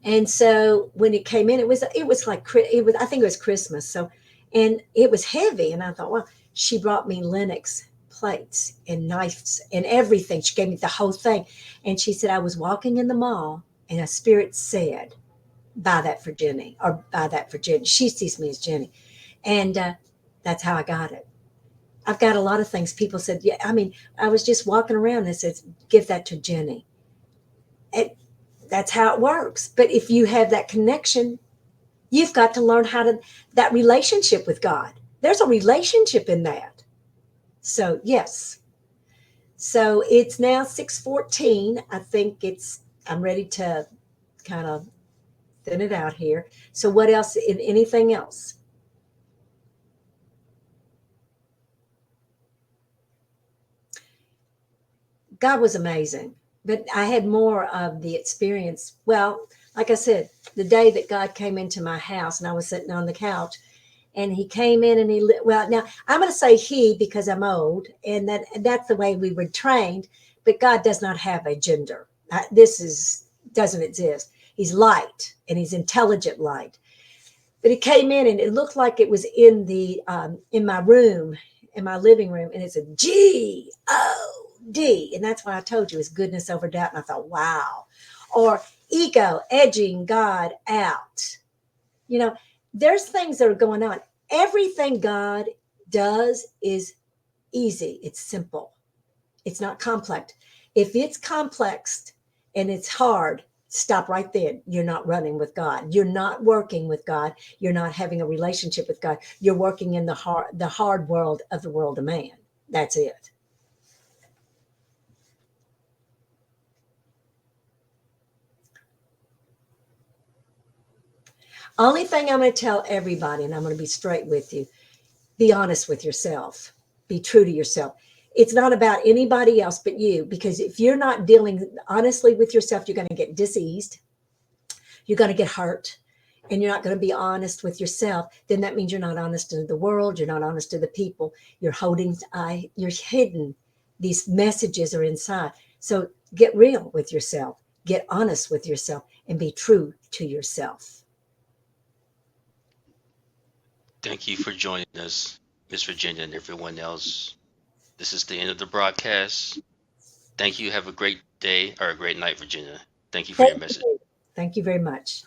And so when it came in, I think it was Christmas. So, and it was heavy. And I thought, well, she brought me Lennox plates and knives and everything. She gave me the whole thing. And she said, I was walking in the mall and a spirit said, buy that for Jenny, or buy that for Jenny. She sees me as Jenny. And that's how I got it. I've got a lot of things. People said, yeah, I was just walking around and said, give that to Jenny. That's how it works. But if you have that connection, you've got to learn that relationship with God. There's a relationship in that. So, yes. So it's now 6:14. I think I'm ready to kind of thin it out here. So what else? Anything else? God was amazing, but I had more of the experience. Well, like I said, the day that God came into my house and I was sitting on the couch and he came in and now I'm going to say he because I'm old and that's the way we were trained, but God does not have a gender. Doesn't exist. He's light and he's intelligent light. But he came in and it looked like it was in my room, in my living room, and it's a G-O-D. And that's why I told you it's goodness over doubt. And I thought, wow. Or ego, edging God out. There's things that are going on. Everything God does is easy. It's simple. It's not complex. If it's complex and it's hard, Stop right there. You're not running with God. You're not working with God. You're not having a relationship with God. You're working in the hard world of the world of man. That's it. Only thing I'm going to tell everybody, and I'm going to be straight with you, be honest with yourself. Be true to yourself. It's not about anybody else but you, because if you're not dealing honestly with yourself, you're going to get diseased. You're going to get hurt, and you're not going to be honest with yourself. Then that means you're not honest to the world. You're not honest to the people. You're hidden. These messages are inside. So get real with yourself. Get honest with yourself and be true to yourself. Thank you for joining us, Miss Virginia, and everyone else. This is the end of the broadcast. Thank you. Have a great day or a great night, Virginia. Thank you for your message. Thank you very much.